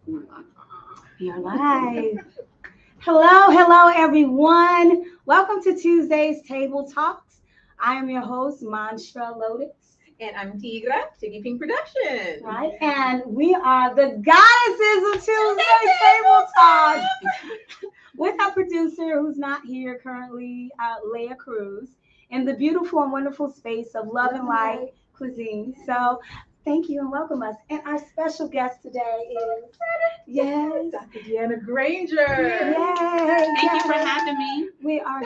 We are live. Hello, everyone. Welcome to Tuesday's Table Talks. I am your host, Monstra Lotus. And I'm Tigra, Tiggy'd Production. Right? And we are the goddesses of Tuesday's Table Talks. With our producer, who's not here currently, Leah Cruz, in the beautiful and wonderful space of Love and Light Cuisine. So thank you and welcome us. And our special guest today is, yes, Dr. Deanna Granger. yay. Thank you for having me. We are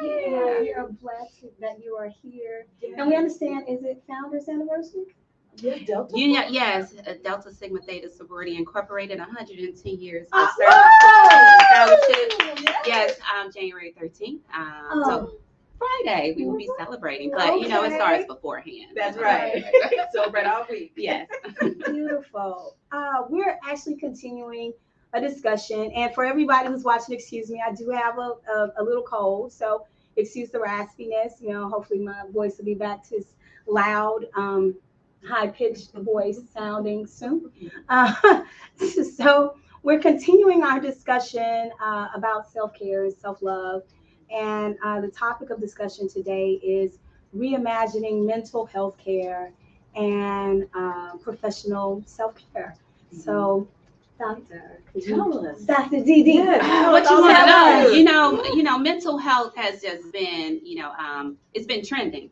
we are blessed that you are here. And we understand, is it Founders Anniversary? Yeah, Delta. Yes, Delta Sigma Theta Sorority Incorporated, 110 years of Oh! fellowship. Yes, January 13th. So Friday we will be celebrating, but you know it starts beforehand. That's right. Celebrate all week. Yes. Beautiful. We're actually continuing a discussion, and for everybody who's watching, excuse me, I do have a little cold, so excuse the raspiness. You know, hopefully my voice will be back to its loud, high-pitched voice sounding soon. So we're continuing our discussion about self-care and self-love, and the topic of discussion today is reimagining mental health care and professional self-care. So, Dr. Tell us. Dr. DeeDee. Yes. What you all want to about know? You know, mental health has just been, it's been trending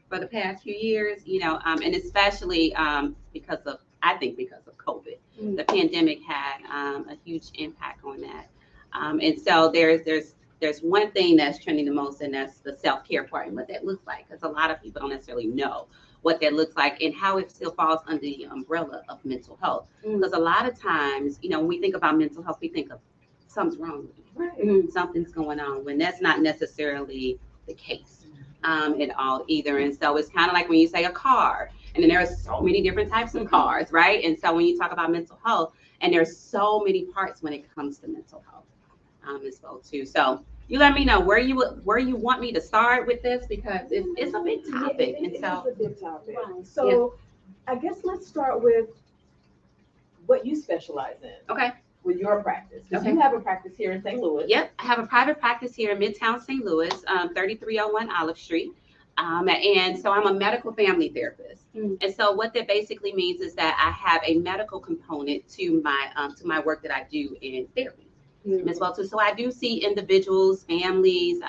for the past few years. And especially because of COVID, the pandemic had a huge impact on that. And so there's one thing that's trending the most, and that's the self-care part and what that looks like, because a lot of people don't necessarily know what that looks like and how it still falls under the umbrella of mental health. Because a lot of times, when we think about mental health, we think of something's wrong with you, something's going on, when that's not necessarily the case at all either. And so it's kind of like when you say a car, and then there are so many different types of cars, right? And so when you talk about mental health, and there's so many parts when it comes to mental health as well too. So you let me know where you want me to start with this, because it's a big topic. It is a big topic. Right. So I guess let's start with what you specialize in. Okay. With your practice. Because Okay. you have a practice here in St. Louis. Yep, I have a private practice here in Midtown St. Louis, 3301 Olive Street. And so I'm a medical family therapist. And so what that basically means is that I have a medical component to my work that I do in therapy as well too. So I do see individuals, families,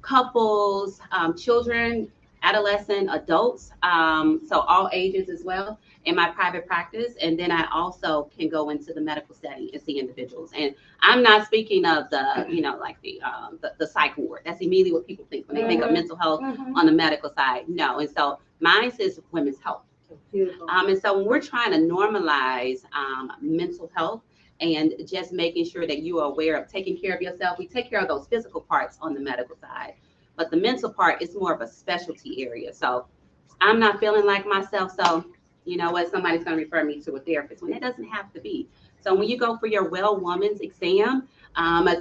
couples, children, adolescent, adults, so all ages as well in my private practice. And then I also can go into the medical setting and see individuals. And I'm not speaking of the, like the psych ward. That's immediately what people think when they think of mental health on the medical side. No. And so mine is women's health. And so when we're trying to normalize mental health and just making sure that you are aware of taking care of yourself, we take care of those physical parts on the medical side, but the mental part is more of a specialty area. So I'm not feeling like myself. So you know what, somebody's going to refer me to a therapist when it doesn't have to be. So when you go for your well woman's exam,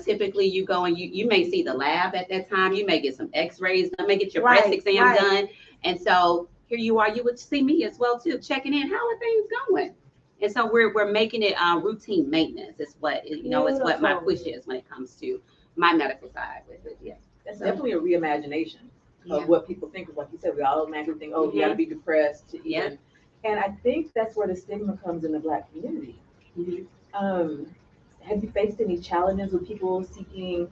typically you go and you may see the lab at that time. You may get some x-rays, you may get your breast exam done. And so here you are, you would see me as well too, checking in. How are things going? And so we're making it routine maintenance. It's what, it's what my push is when it comes to my medical side with it. Yeah. That's definitely a reimagination of what people think of. Like you said, we all automatically think, oh, you got to be depressed to even. And I think that's where the stigma comes in the Black community. Have you faced any challenges with people seeking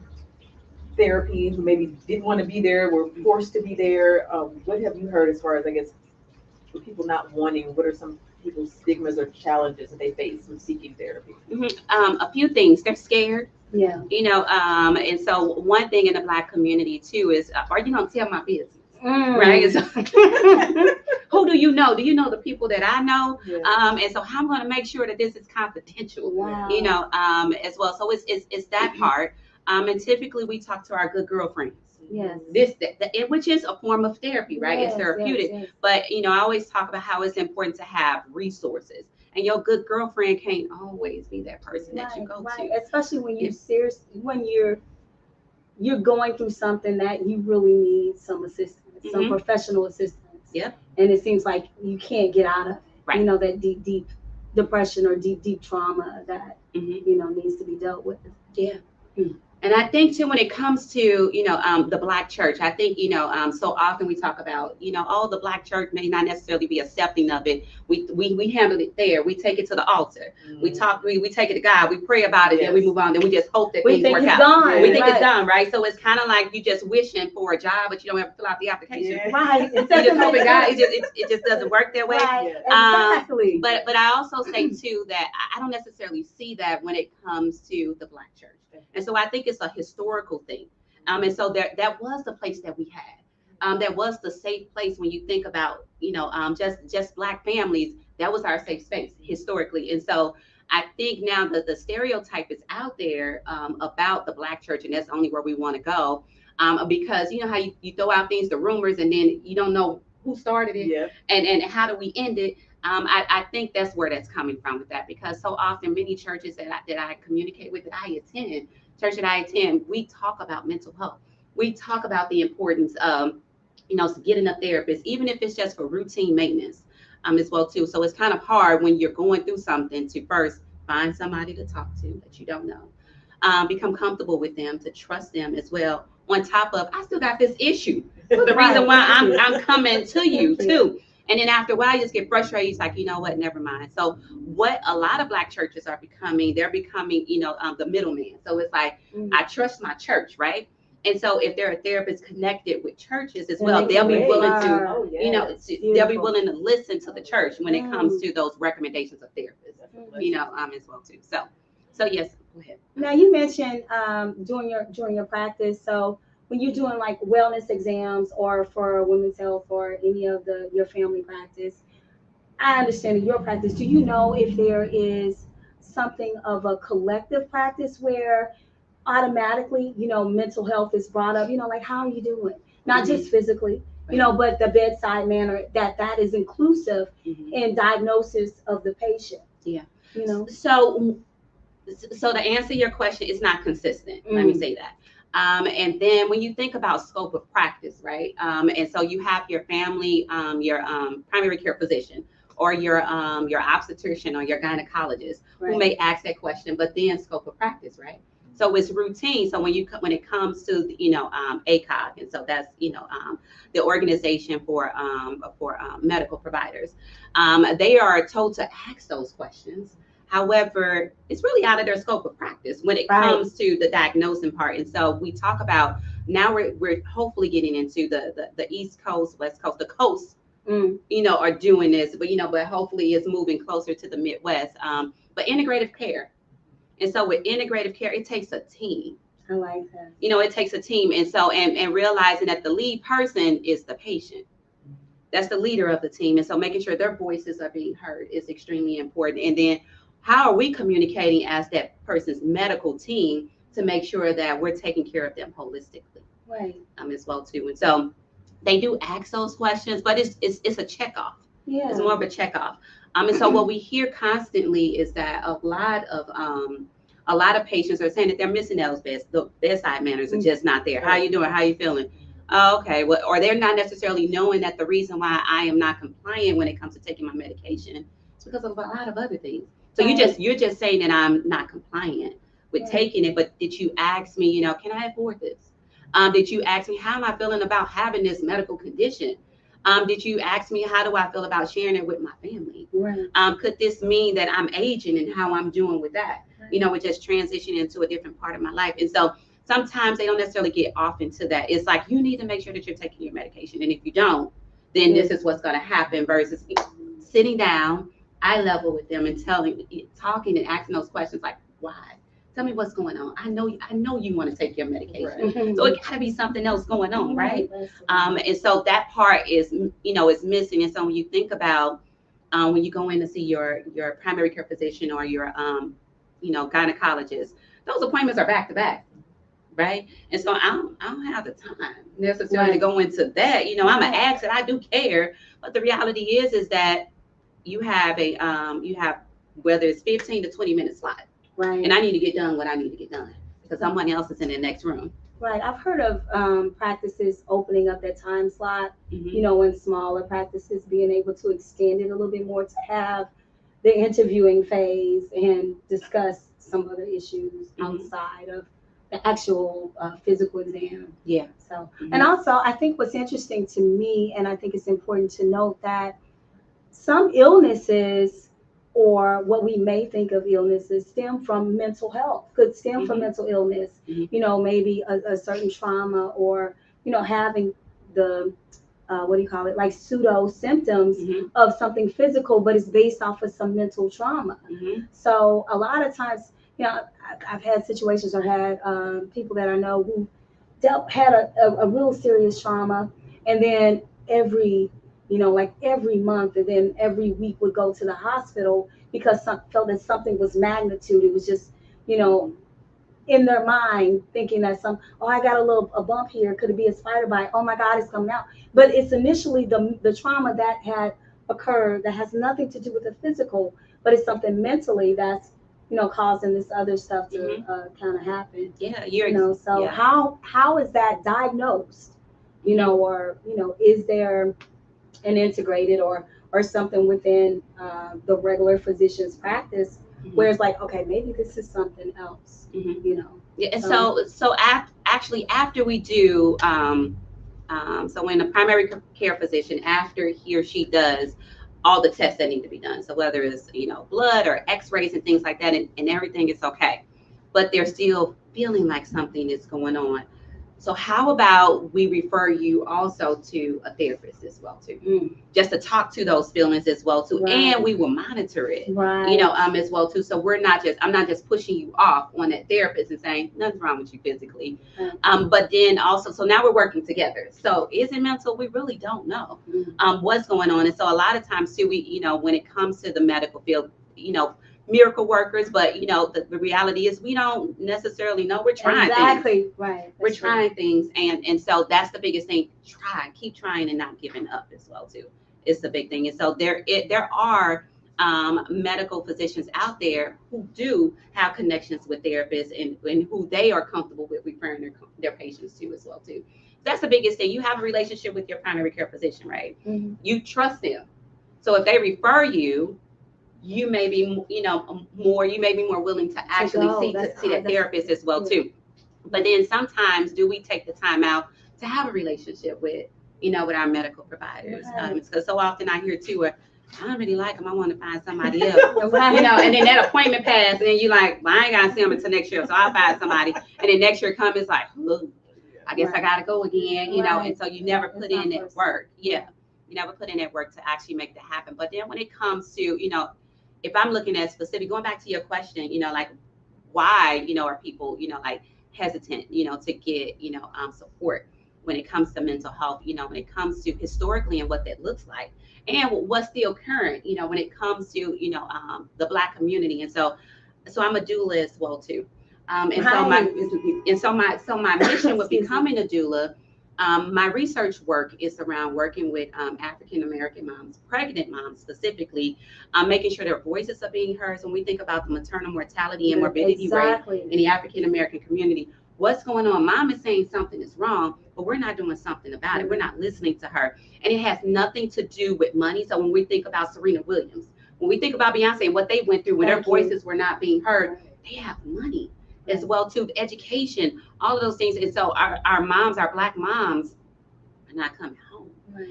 therapy who maybe didn't want to be there, were forced to be there? What have you heard as far as, I guess, with people not wanting? What are some people's stigmas or challenges that they face with seeking therapy? A few things. They're scared. Yeah. And so one thing in the Black community too is, are you gonna tell my business? Right? So, who do you know? Do you know the people that I know? And so I'm going to make sure that this is confidential, as well. So it's that part. And typically we talk to our good girlfriends. Yes. Which is a form of therapy, right? It's therapeutic. Yes. But, I always talk about how it's important to have resources. And your good girlfriend can't always be that person that you go to. Especially when you're going through something that you really need some assistance, some professional assistance. Yep. And it seems like you can't get out of it. Right. That deep depression or deep trauma that needs to be dealt with. Yeah. And I think too, when it comes to, the Black church, I think, so often we talk about, the Black church may not necessarily be accepting of it. We handle it there. We take it to the altar. We talk, we take it to God. We pray about it. Then we move on. Then we just hope that things work out. Gone. We think it's done, right? So it's kind of like you just wishing for a job, but you don't have to fill out the application. Yeah. Right. You just hoping God, it just doesn't work that way. Right. Exactly. But I also say too that I don't necessarily see that when it comes to the Black church. And so I think it's a historical thing. And so that was the place that we had. That was the safe place when you think about, just Black families. That was our safe space historically. And so I think now that the stereotype is out there about the Black church, and that's only where we want to go. Because you know how you throw out things, the rumors, and then you don't know who started it and how do we end it. I think that's where that's coming from with that, because so often many churches that I communicate with, church that I attend, we talk about mental health. We talk about the importance of, getting a therapist, even if it's just for routine maintenance as well too. So it's kind of hard when you're going through something to first find somebody to talk to that you don't know, become comfortable with them, to trust them as well. On top of, I still got this issue. So the reason why I'm coming to you too. And then after a while, you just get frustrated. It's like, you know what, never mind. So what a lot of Black churches are becoming, they're becoming, the middleman. So it's like, I trust my church, right? And so if there are therapists connected with churches as well, they'll be willing to, they'll be willing to listen to the church when it comes to those recommendations of therapists, as well too. So yes, go ahead. Now you mentioned during your practice, so when you're doing like wellness exams or for women's health or any of your family practice, I understand in your practice, do you know if there is something of a collective practice where automatically, mental health is brought up, like how are you doing? Not just physically, but the bedside manner that is inclusive in diagnosis of the patient. Yeah. So to answer your question, it's not consistent. Let me say that. And then when you think about scope of practice, right? And so you have your family, your primary care physician, or your obstetrician or your gynecologist who may ask that question, but then scope of practice, right? So it's routine. So when it comes to ACOG, and so that's the organization for medical providers, they are told to ask those questions. However, it's really out of their scope of practice when it comes to the diagnosing part. And so we talk about now we're hopefully getting into the East Coast, West Coast, the coast, are doing this, but hopefully it's moving closer to the Midwest. But integrative care. And so with integrative care, it takes a team. I like that. It takes a team. And so, and realizing that the lead person is the patient. That's the leader of the team. And so making sure their voices are being heard is extremely important. And then how are we communicating as that person's medical team to make sure that we're taking care of them holistically? Right. As well too. And so they do ask those questions, but it's a checkoff. Yeah. It's more of a checkoff. And so what we hear constantly is that a lot of patients are saying that they're missing those the bedside manners are just not there. How are you doing? How are you feeling? Oh, okay. Well, or they're not necessarily knowing that the reason why I am not compliant when it comes to taking my medication is because of a lot of other things. So you're just saying that I'm not compliant with taking it, but did you ask me, can I afford this? Did you ask me, how am I feeling about having this medical condition? Did you ask me, how do I feel about sharing it with my family? Right. Could this mean that I'm aging and how I'm doing with that? Right. We're just transitioning into a different part of my life. And so sometimes they don't necessarily get off into that. It's like, you need to make sure that you're taking your medication. And if you don't, then this is what's going to happen, versus sitting down, eye level with them and talking and asking those questions like, why? Tell me what's going on. I know you want to take your medication. Right. So it got to be something else going on, right? And so that part is, is missing. And so when you think about when you go in to see your primary care physician or your, gynecologist, those appointments are back to back, right? And so I don't have the time necessarily to go into that. I'm an ask that I do care, but the reality is that you have whether it's 15 to 20 minute slot. Right. And I need to get done what I need to get done because someone else is in the next room. Right. I've heard of practices opening up that time slot, in smaller practices, being able to extend it a little bit more to have the interviewing phase and discuss some other issues outside of the actual physical exam. Yeah. So, and also I think what's interesting to me, and I think it's important to note that some illnesses, or what we may think of illnesses, stem from mental health, could stem from mental illness, you know, maybe a certain trauma, or, you know, having the, what do you call it, like pseudo symptoms of something physical, but it's based off of some mental trauma. So a lot of times, you know, I've had situations, or had people that I know who had a real serious trauma, and then every month, and then every week would go to the hospital because felt that something was magnitude. It was just, you know, in their mind thinking that I got a bump here. Could it be a spider bite? Oh my God, it's coming out. But it's initially the trauma that had occurred that has nothing to do with the physical, but it's something mentally that's, you know, causing this other stuff to kind of happen. Yeah, so how is that diagnosed? You know, or, you know, is there an integrated or something within the regular physician's practice where it's like, okay, maybe this is something else, you know? Yeah, and so actually after we do, so when a primary care physician, after he or she does all the tests that need to be done, so whether it's, you know, blood or x-rays and things like that, and everything is okay, but they're still feeling like something is going on. So how about we refer you also to a therapist as well too, just to talk to those feelings as well too, and we will monitor it, you know, as well too. So I'm not just pushing you off on that therapist and saying nothing's wrong with you physically, but then also, so now we're working together. So is it mental? We really don't know what's going on, and so a lot of times too, we, you know, when it comes to the medical field, you know, miracle workers, but you know, the reality is we don't necessarily know. We're trying things. We're trying things, and so that's the biggest thing. Keep trying and not giving up as well too. It's the big thing. And so there are medical physicians out there who do have connections with therapists, and who they are comfortable with referring their patients to as well too. That's the biggest thing. You have a relationship with your primary care physician, right? You trust them. So if they refer you, you may be, you know, you may be more willing to actually see that therapist as well too. But then sometimes, do we take the time out to have a relationship with, you know, with our medical providers? Because so often I hear too, I don't really like them, I want to find somebody else, you know, and then that appointment passed, and then you like, well, I ain't gotta see them until next year, so I'll find somebody, and then next year comes, it's like, I guess I gotta go again, you know, and so you never put in that work. You never put in that work to actually make that happen. But then when it comes to, you know, if I'm looking at specific, going back to your question, you know, like why, you know, are people, you know, like hesitant, you know, to get, you know, support when it comes to mental health, you know, when it comes to historically and what that looks like, and what's still current, you know, when it comes to, you know, the Black community. And so I'm a doula as well too. And so my mission with becoming a doula, my research work is around working with African American moms, pregnant moms specifically, making sure their voices are being heard. So when we think about the maternal mortality and morbidity rate in the African American community, what's going on? Mom is saying something is wrong, but we're not doing something about it. We're not listening to her. And it has nothing to do with money. So when we think about Serena Williams, when we think about Beyonce and what they went through when their voices were not being heard, they have money as well too, education, all of those things. And so our moms, our Black moms, are not coming home.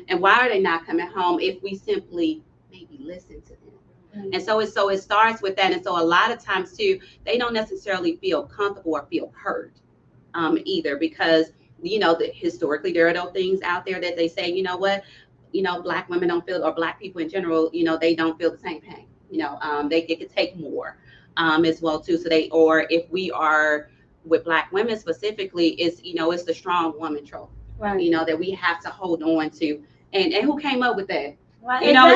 And why are they not coming home if we simply maybe listen to them? And so it starts with that. And so a lot of times too, they don't necessarily feel comfortable or feel heard either, because, you know, historically there are those things out there that they say, you know what, you know, Black women don't feel, or Black people in general, you know, they don't feel the same pain. You know, they could take more. As well too. So or if we are with Black women specifically, it's, you know, it's the strong woman trope, you know, that we have to hold on to. And who came up with that? You know,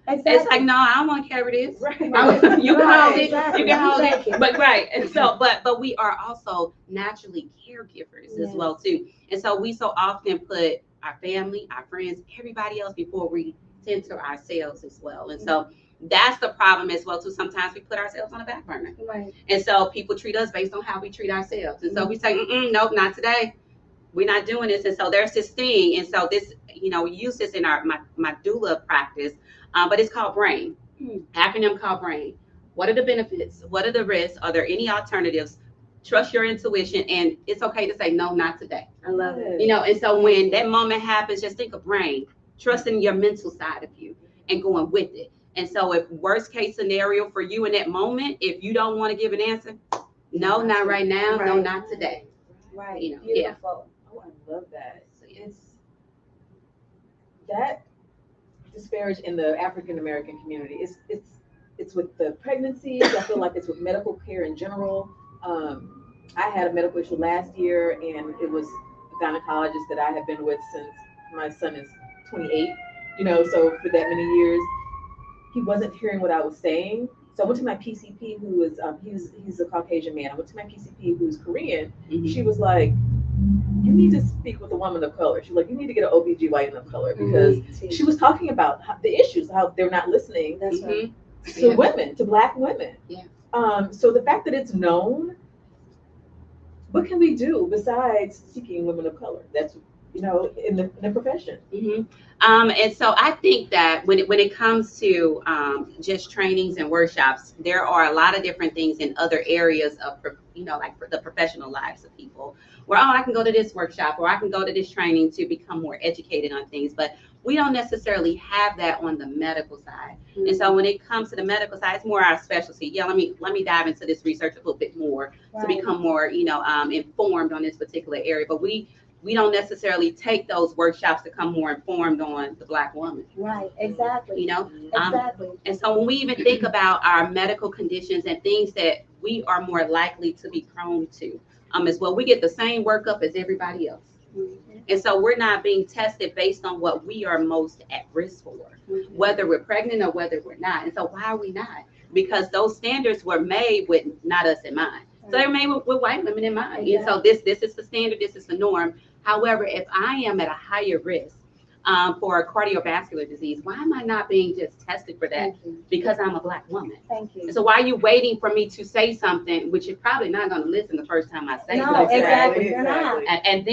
it's like, no, I don't want to carry this. You can hold it. You can hold it. But and so, but we are also naturally caregivers as well too. And so we so often put our family, our friends, everybody else before we tend to ourselves as well. And so that's the problem as well too. Sometimes we put ourselves on the back burner, and so people treat us based on how we treat ourselves. And so we say, nope, not today. We're not doing this. And so there's this thing. And so this, you know, we use this in my doula practice, but it's called brain. Acronym called BRAIN. What are the benefits? What are the risks? Are there any alternatives? Trust your intuition, and it's okay to say no, not today. I love it. You know, and so when that moment happens, just think of BRAIN, trusting your mental side of you and going with it. And so if worst case scenario for you in that moment, if you don't want to give an answer, no, not right now, no, not today. Right. You know, Beautiful. Oh, I love that. It's that disparage in the African American community. It's with the pregnancies. I feel like it's with medical care in general. I had a medical issue last year, and it was a gynecologist that I have been with since my son is 28. You know, so for that many years, he wasn't hearing what I was saying. So I went to my PCP, who is he's a Caucasian man. I went to my PCP, who's Korean. She was like, you need to speak with a woman of color. She's like, you need to get an OBGYN of color, because she was talking about the issues, how they're not listening to women, to Black women. So the fact that it's known, what can we do besides seeking women of color? That's, you know, in the profession. And so I think that when it comes to just trainings and workshops, there are a lot of different things in other areas of, you know, like the professional lives of people, where, oh, I can go to this workshop or I can go to this training to become more educated on things, but we don't necessarily have that on the medical side. And so when it comes to the medical side, it's more our specialty. Yeah, let me dive into this research a little bit more to become more, you know, informed on this particular area. But we don't necessarily take those workshops to come more informed on the Black woman. Right, exactly. You know, exactly. And so when we even think about our medical conditions and things that we are more likely to be prone to, as well, we get the same workup as everybody else. And so we're not being tested based on what we are most at risk for, whether we're pregnant or whether we're not. And so why are we not? Because those standards were made with not us in mind. So they're made with white women in mind. And so this is the standard, this is the norm. However, if I am at a higher risk for a cardiovascular disease, why am I not being just tested for that? Because I'm a Black woman. Thank you. So why are you waiting for me to say something, which you're probably not going to listen the first time I say No, something? exactly. You're not. And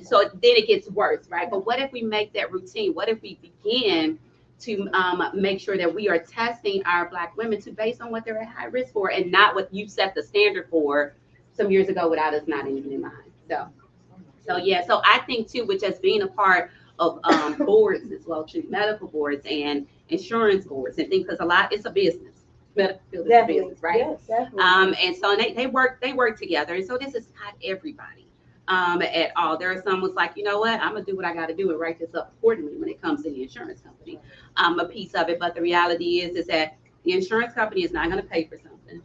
so then it gets worse, right? But what if we make that routine? What if we begin to make sure that we are testing our Black women to based on what they're at high risk for, and not what you set the standard for some years ago without us not even in mind. So yeah, so I think too, with just being a part of boards as well, too, medical boards and insurance boards and things, because it's a business. Medical field is a business, right? Yes, definitely. And so they work together. And so this is not everybody at all. There are some who's like, you know what, I'm gonna do what I got to do and write this up accordingly when it comes to the insurance company, a piece of it. But the reality is that the insurance company is not going to pay for something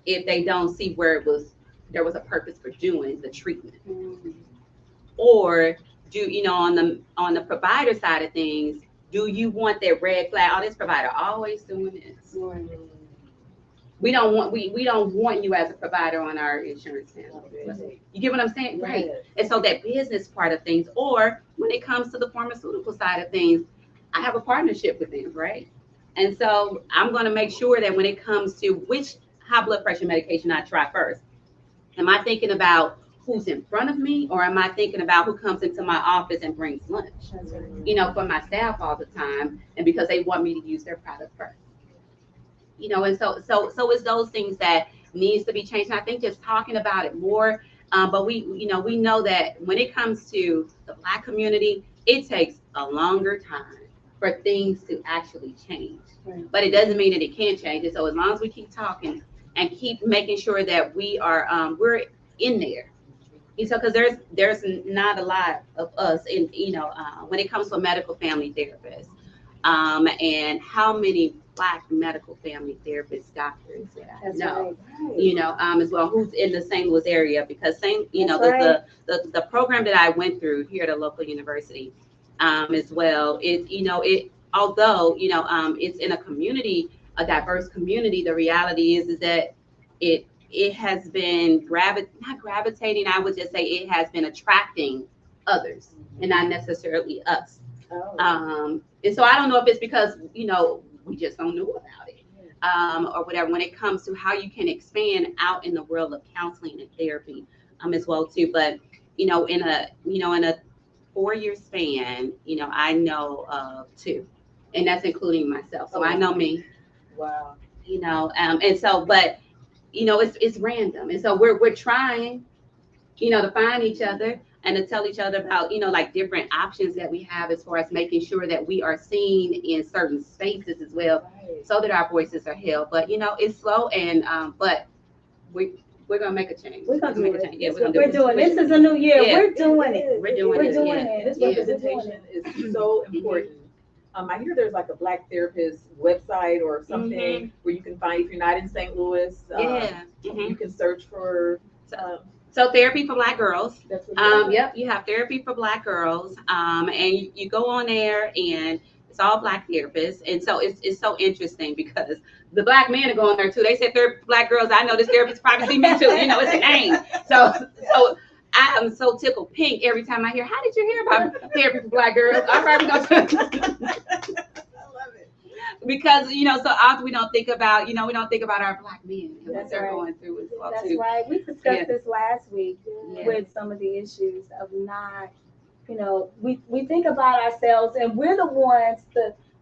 if they don't see where there was a purpose for doing the treatment. Or on the provider side of things, do you want that red flag? Oh, this provider always doing this. We don't want you as a provider on our insurance panel. You get what I'm saying? Right. And so that business part of things, or when it comes to the pharmaceutical side of things, I have a partnership with them, right? And so I'm going to make sure that when it comes to which high blood pressure medication I try first, am I thinking about who's in front of me, or am I thinking about who comes into my office and brings lunch? For my staff all the time, and because they want me to use their product first. And so it's those things that needs to be changed. And I think just talking about it more, but we know that when it comes to the Black community, it takes a longer time for things to actually change. But it doesn't mean that it can't change. And so as long as we keep talking and keep making sure that we are we're in there. So because there's not a lot of us in when it comes to a medical family therapist, and how many Black medical family therapists, doctors that I know, as well, who's in the St. Louis area, because the program that I went through here at a local university, as well, although it's in a community, a diverse community, the reality is that it has been not gravitating, I would just say it has been attracting others and not necessarily us. And so I don't know if it's because, we just don't know about it, or whatever, when it comes to how you can expand out in the world of counseling and therapy, as well too. But, in a 4-year span, I know of 2, and that's including myself. So I know me. Wow. You know, and so, but you know, it's random, and so we're trying, you know, to find each other and to tell each other about, you know, like different options that we have as far as making sure that we are seen in certain spaces as well, Right. so that our voices are held. But you know, it's slow, and but we're gonna make a change. We're gonna do make it. a change. Yeah, We're doing this. Is a new year. Yeah. We're doing it. We're doing We're it. doing Yeah. it. This Yeah. representation is so important. I hear there's like a Black therapist website or something where you can find, if you're not in St. Louis, Yeah. you can search for. So therapy for Black girls. That's what Yep, you have therapy for Black girls, and you go on there, and it's all Black therapists, and so it's so interesting because the Black men are going there too. They said therapy for Black girls. I know this therapist probably see me too. You know, it's a name. So I am so tickled pink every time I hear, how did you hear about therapy for Black girls? All right, we go. Because, you know, so often we don't think about, you know, we don't think about our Black men and what they're going through as well That's too. right. We discussed this last week Yeah. with some of the issues of not, you know, we think about ourselves, and we're the ones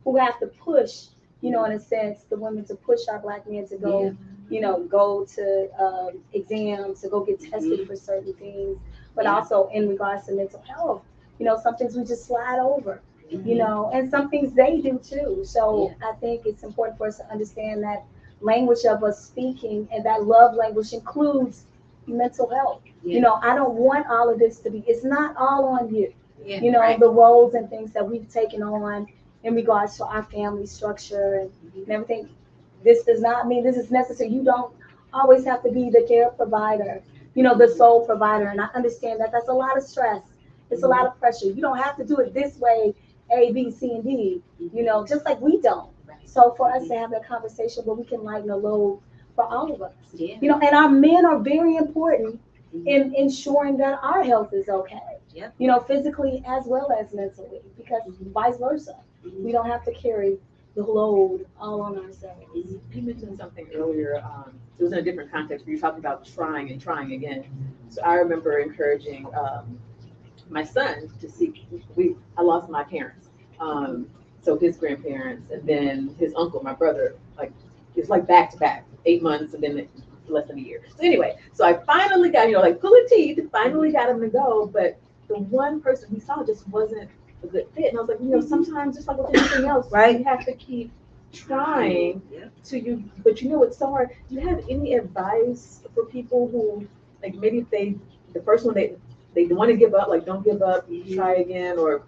who have to push, you know, in a sense, the women to push our Black men to go, you know, go to exams, to go get tested for certain things, but also in regards to mental health, you know, some things we just slide over. You know, and some things they do too. So I think it's important for us to understand that language of us speaking, and that love language includes mental health. You know, I don't want all of this to be, it's not all on you. You know, the roles and things that we've taken on in regards to our family structure and everything. This does not mean this is necessary. You don't always have to be the care provider, you know, the sole provider. And I understand that that's a lot of stress. It's a lot of pressure. You don't have to do it this way, A, B, C, and D, you know, just like we don't. So for us to have that conversation where we can lighten the load for all of us, you know, and our men are very important in ensuring that our health is okay, you know, physically as well as mentally, because vice versa. We don't have to carry the load all on ourselves. You mentioned something earlier. It was in a different context where you talked about trying and trying again. So I remember encouraging my son to seek. I lost my parents, so his grandparents, and then his uncle, my brother. Like it's like back to back, 8 months, and then less than a year. So anyway, so I finally got, you know, like pulling teeth, finally got him to go. But the one person he saw just wasn't a good fit, and I was like, you know, sometimes just like with anything else, you have to keep trying to you. But you know, it's so hard. Do you have any advice for people who, like, maybe if the first one they want to give up, like don't give up, try again, or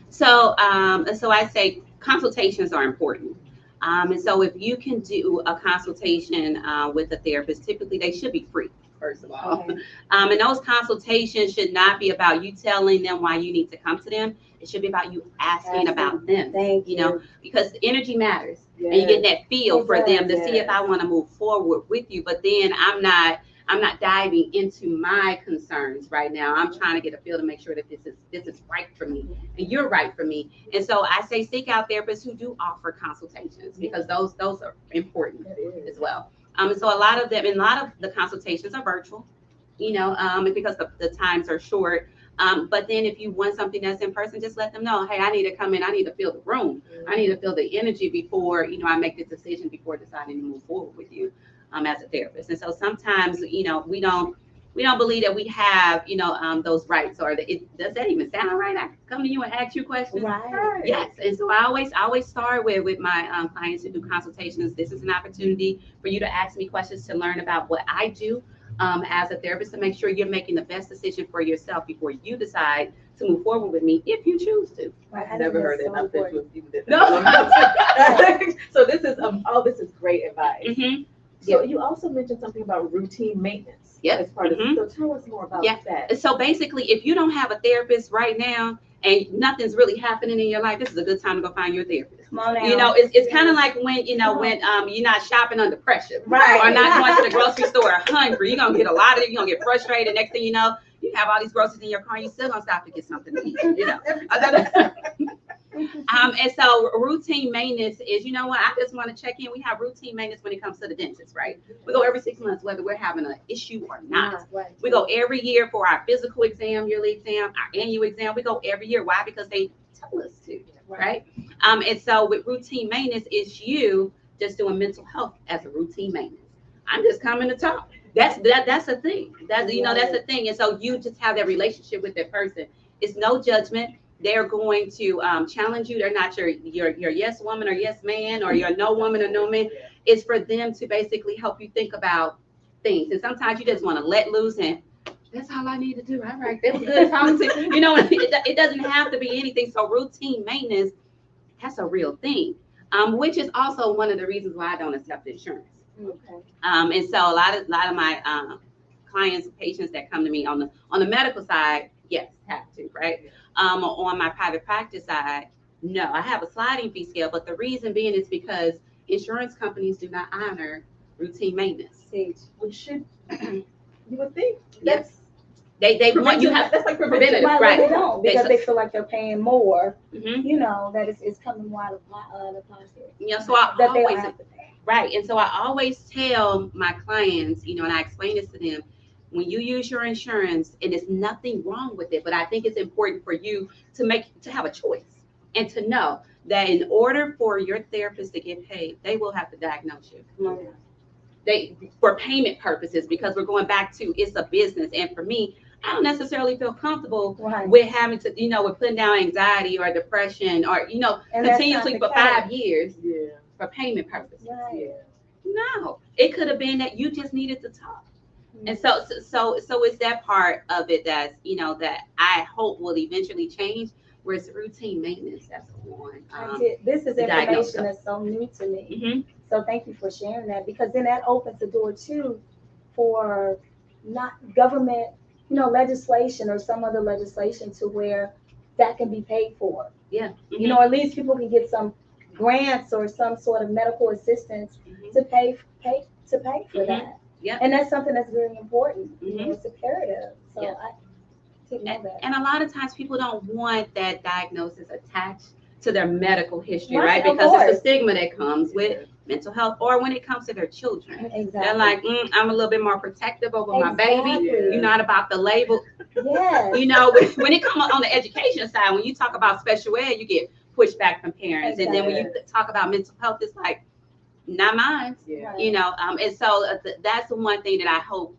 So I say consultations are important. And so if you can do a consultation with a therapist, typically they should be free, first of all. And those consultations should not be about you telling them why you need to come to them. It should be about you asking about them. Thank you know, because energy matters. And you get that feel for them to see if I want to move forward with you. But then I'm not diving into my concerns right now. I'm trying to get a feel to make sure that this is right for me and you're right for me. And so I say seek out therapists who do offer consultations, because those are important as well. So a lot of the consultations are virtual, you know, because the times are short. But then if you want something that's in person, just let them know, hey, I need to come in. I need to feel the room. I need to feel the energy before, you know, I make this decision before deciding to move forward with you as a therapist. And so sometimes, you know, we don't believe that we have, you know, those rights, or does that even sound right? I come to you and ask you questions. Right. Yes. And so I always start with my clients who do consultations. This is an opportunity for you to ask me questions to learn about what I do as a therapist, to make sure you're making the best decision for yourself before you decide to move forward with me, if you choose to. I've never heard it. I've been with people that No. So this is great advice. So you also mentioned something about routine maintenance as part of it. So tell us more about that. So basically, if you don't have a therapist right now and nothing's really happening in your life, this is a good time to go find your therapist. Come on now. You know, it's kind of like when, you know, when you're not shopping under pressure, or not going to the grocery store hungry. You're going to get a lot of it. You're going to get frustrated. Next thing you know, you have all these groceries in your car and you still don't stop to get something to eat, you know. And so routine maintenance is, you know what, I just want to check in. We have routine maintenance when it comes to the dentist, right? We go every 6 months, whether we're having an issue or not. We go every year for our physical exam, yearly exam, our annual exam. We go every year. Why? Because they tell us to, right? And so with routine maintenance, it's you just doing mental health as a routine maintenance. I'm just coming to talk. That's a thing. That's that's a thing. And so you just have that relationship with that person. It's no judgment. They're going to challenge you. They're not your yes woman or yes man or your no woman or no man. It's for them to basically help you think about things. And sometimes you just want to let loose and that's all I need to do. All right, that was good talking to you. It doesn't have to be anything. So routine maintenance, that's a real thing, which is also one of the reasons why I don't accept insurance. Okay. And so a lot of my clients, patients that come to me on the medical side, yes, have to, right? On my private practice side, no, I have a sliding fee scale, but the reason being is because insurance companies do not honor routine maintenance. Which should, you would think. Yes. They want you have that's like preventative, right? They don't because they feel like they're paying more. Mm-hmm. That it's coming out of the pocket. So I that always they don't have to pay. Right, and so I always tell my clients, and I explain this to them. When you use your insurance, and there's nothing wrong with it, but I think it's important for you to have a choice and to know that in order for your therapist to get paid, they will have to diagnose you. Mm-hmm. They for payment purposes, because we're going back to it's a business, and for me, I don't necessarily feel comfortable with having to, with putting down anxiety or depression or continuously for 5 years for payment purposes. Right. No, it could have been that you just needed to talk. And so it's that part of it that's that I hope will eventually change. Where it's routine maintenance, that's one. This is information that's so new to me. Mm-hmm. So thank you for sharing that, because then that opens the door too for not government, legislation or some other legislation to where that can be paid for. Yeah. Mm-hmm. At least people can get some grants or some sort of medical assistance to pay for that. Yeah. And that's something that's very important. Mm-hmm. It's imperative. So I didn't know that. And a lot of times people don't want that diagnosis attached to their medical history, right? Because it's a stigma that comes with mental health, or when it comes to their children. Exactly. They're like, I'm a little bit more protective over my baby. You're not about the label. Yes. When it comes on the education side, when you talk about special ed, you get pushback from parents. And then when you talk about mental health, it's like, not mine. Yeah. And so that's the one thing that I hope,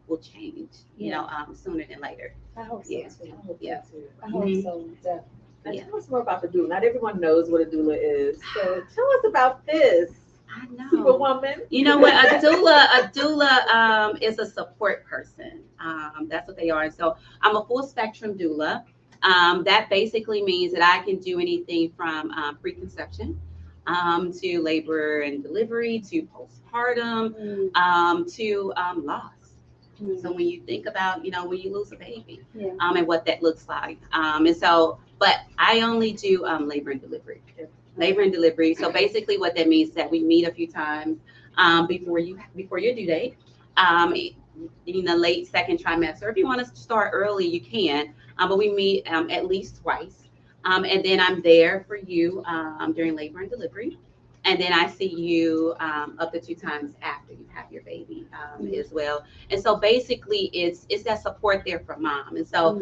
will change, sooner than later. I hope so too. I hope Mm-hmm. so. Definitely. Now tell us more about the doula. Not everyone knows what a doula is. So tell us about this. I know. Superwoman. You know what? A doula is a support person. That's what they are. And so I'm a full spectrum doula. That basically means that I can do anything from preconception to labor and delivery to postpartum to loss. So when you think about, when you lose a baby, and what that looks like. But I only do labor and delivery. So basically what that means is that we meet a few times before your due date, in the late second trimester. If you want to start early, you can, but we meet at least twice. And then I'm there for you during labor and delivery. And then I see you up to 2 times after you have your baby as well. And so basically it's that support there for mom. And so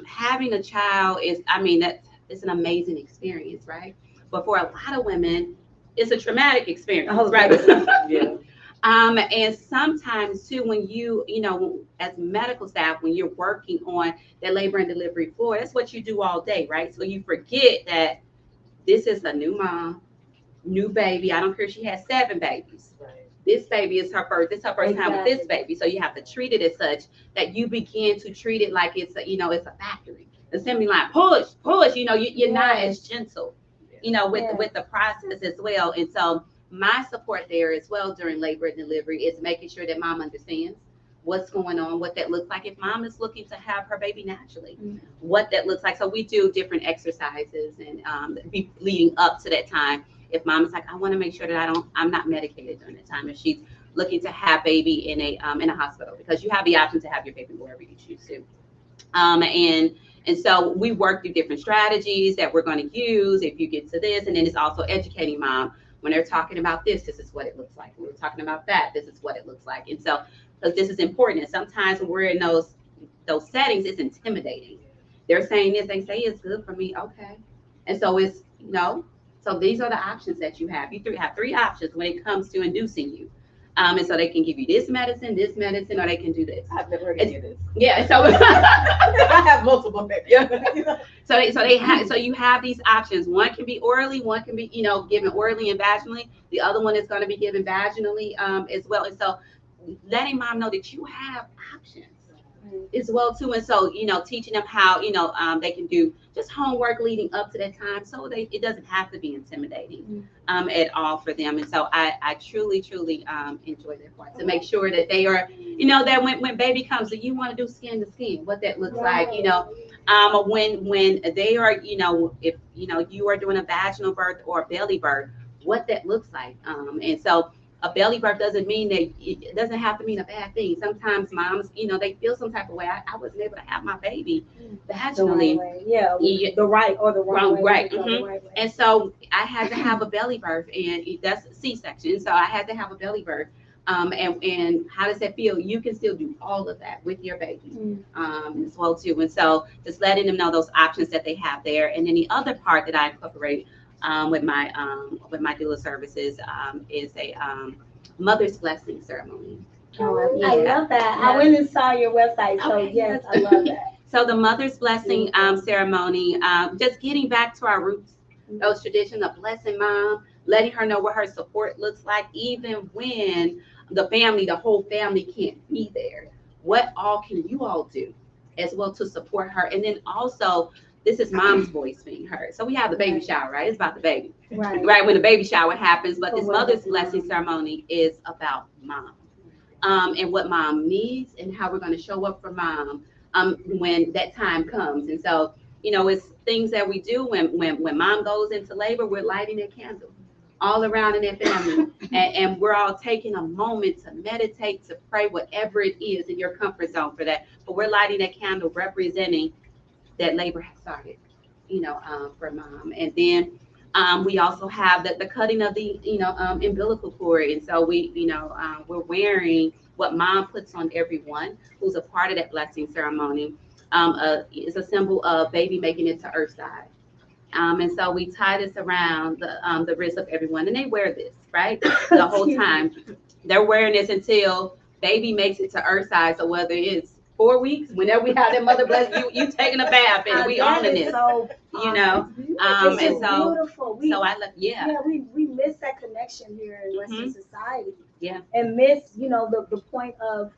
having a child it's an amazing experience, right? But for a lot of women, it's a traumatic experience, right? Yeah. And sometimes too, when you as medical staff, when you're working on the labor and delivery floor, that's what you do all day, right? So you forget that this is a new mom, new baby. I don't care if she has 7 babies. Right. This baby is her first. This is her first time with this baby. So you have to treat it as such that you begin to treat it like it's a factory. Assembly line, push. You're not as gentle, with the process as well. And so my support there as well during labor and delivery is making sure that mom understands what's going on, what that looks like. If mom is looking to have her baby naturally, what that looks like. So we do different exercises and leading up to that time. If mom is like, I want to make sure that I'm not medicated during that time. If she's looking to have baby in a hospital, because you have the option to have your baby wherever you choose to. And so we work through different strategies that we're going to use if you get to this. And then it's also educating mom when they're talking about this is what it looks like. When we're talking about that, this is what it looks like. And so, because this is important. And sometimes when we're in those settings, it's intimidating. They're saying this, they say it's good for me. Okay. And so it's No. So these are the options that you have. You have three options when it comes to inducing you. And so they can give you this medicine, or they can do this. I've never heard any of this. Yeah. So I have multiple babies. Yeah. So you have these options. One can be orally, one can be, given orally and vaginally. The other one is going to be given vaginally as well. And so letting mom know that you have options as well too. And so, teaching them how, they can do just homework leading up to that time. So it doesn't have to be intimidating at all for them. And so I truly enjoy that part to make sure that they are, that when baby comes, do you want to do skin to skin, what that looks like, when they are, if, you are doing a vaginal birth or a belly birth, what that looks like. And so a belly birth doesn't mean that it doesn't have to mean a bad thing. Sometimes moms, they feel some type of way. I wasn't able to have my baby vaginally. The right or the wrong way. Right. The right way. And so I had to have a belly birth, and that's C-section. So I had to have a belly birth. And how does that feel? You can still do all of that with your baby as well too. And so just letting them know those options that they have there. And then the other part that I incorporate with my doula services is a mother's blessing ceremony. Oh, I love that. I went and saw your website, so yes, I love that. So the mother's blessing ceremony, just getting back to our roots, those traditions of blessing mom, letting her know what her support looks like, even when the whole family can't be there. What all can you all do as well to support her? And then also, this is mom's voice being heard. So we have the baby shower, right? It's about the baby, right? When the baby shower happens. But this mother's blessing ceremony is about mom, and what mom needs and how we're going to show up for mom when that time comes. And so, it's things that we do when mom goes into labor. We're lighting a candle all around in that family, and we're all taking a moment to meditate, to pray, whatever it is in your comfort zone for that. But we're lighting that candle representing that labor has started, for mom. And then we also have the cutting of the, umbilical cord. And so we're wearing what mom puts on everyone who's a part of that blessing ceremony. It's a symbol of baby making it to earthside. And so we tie this around the wrist of everyone, and they wear this, right? The whole time. They're wearing this until baby makes it to earthside. So whether it's 4 weeks, whenever we have that mother bless you taking a bath, and we owning it, so, and so beautiful. We miss that connection here in Western society. Yeah, and miss the point of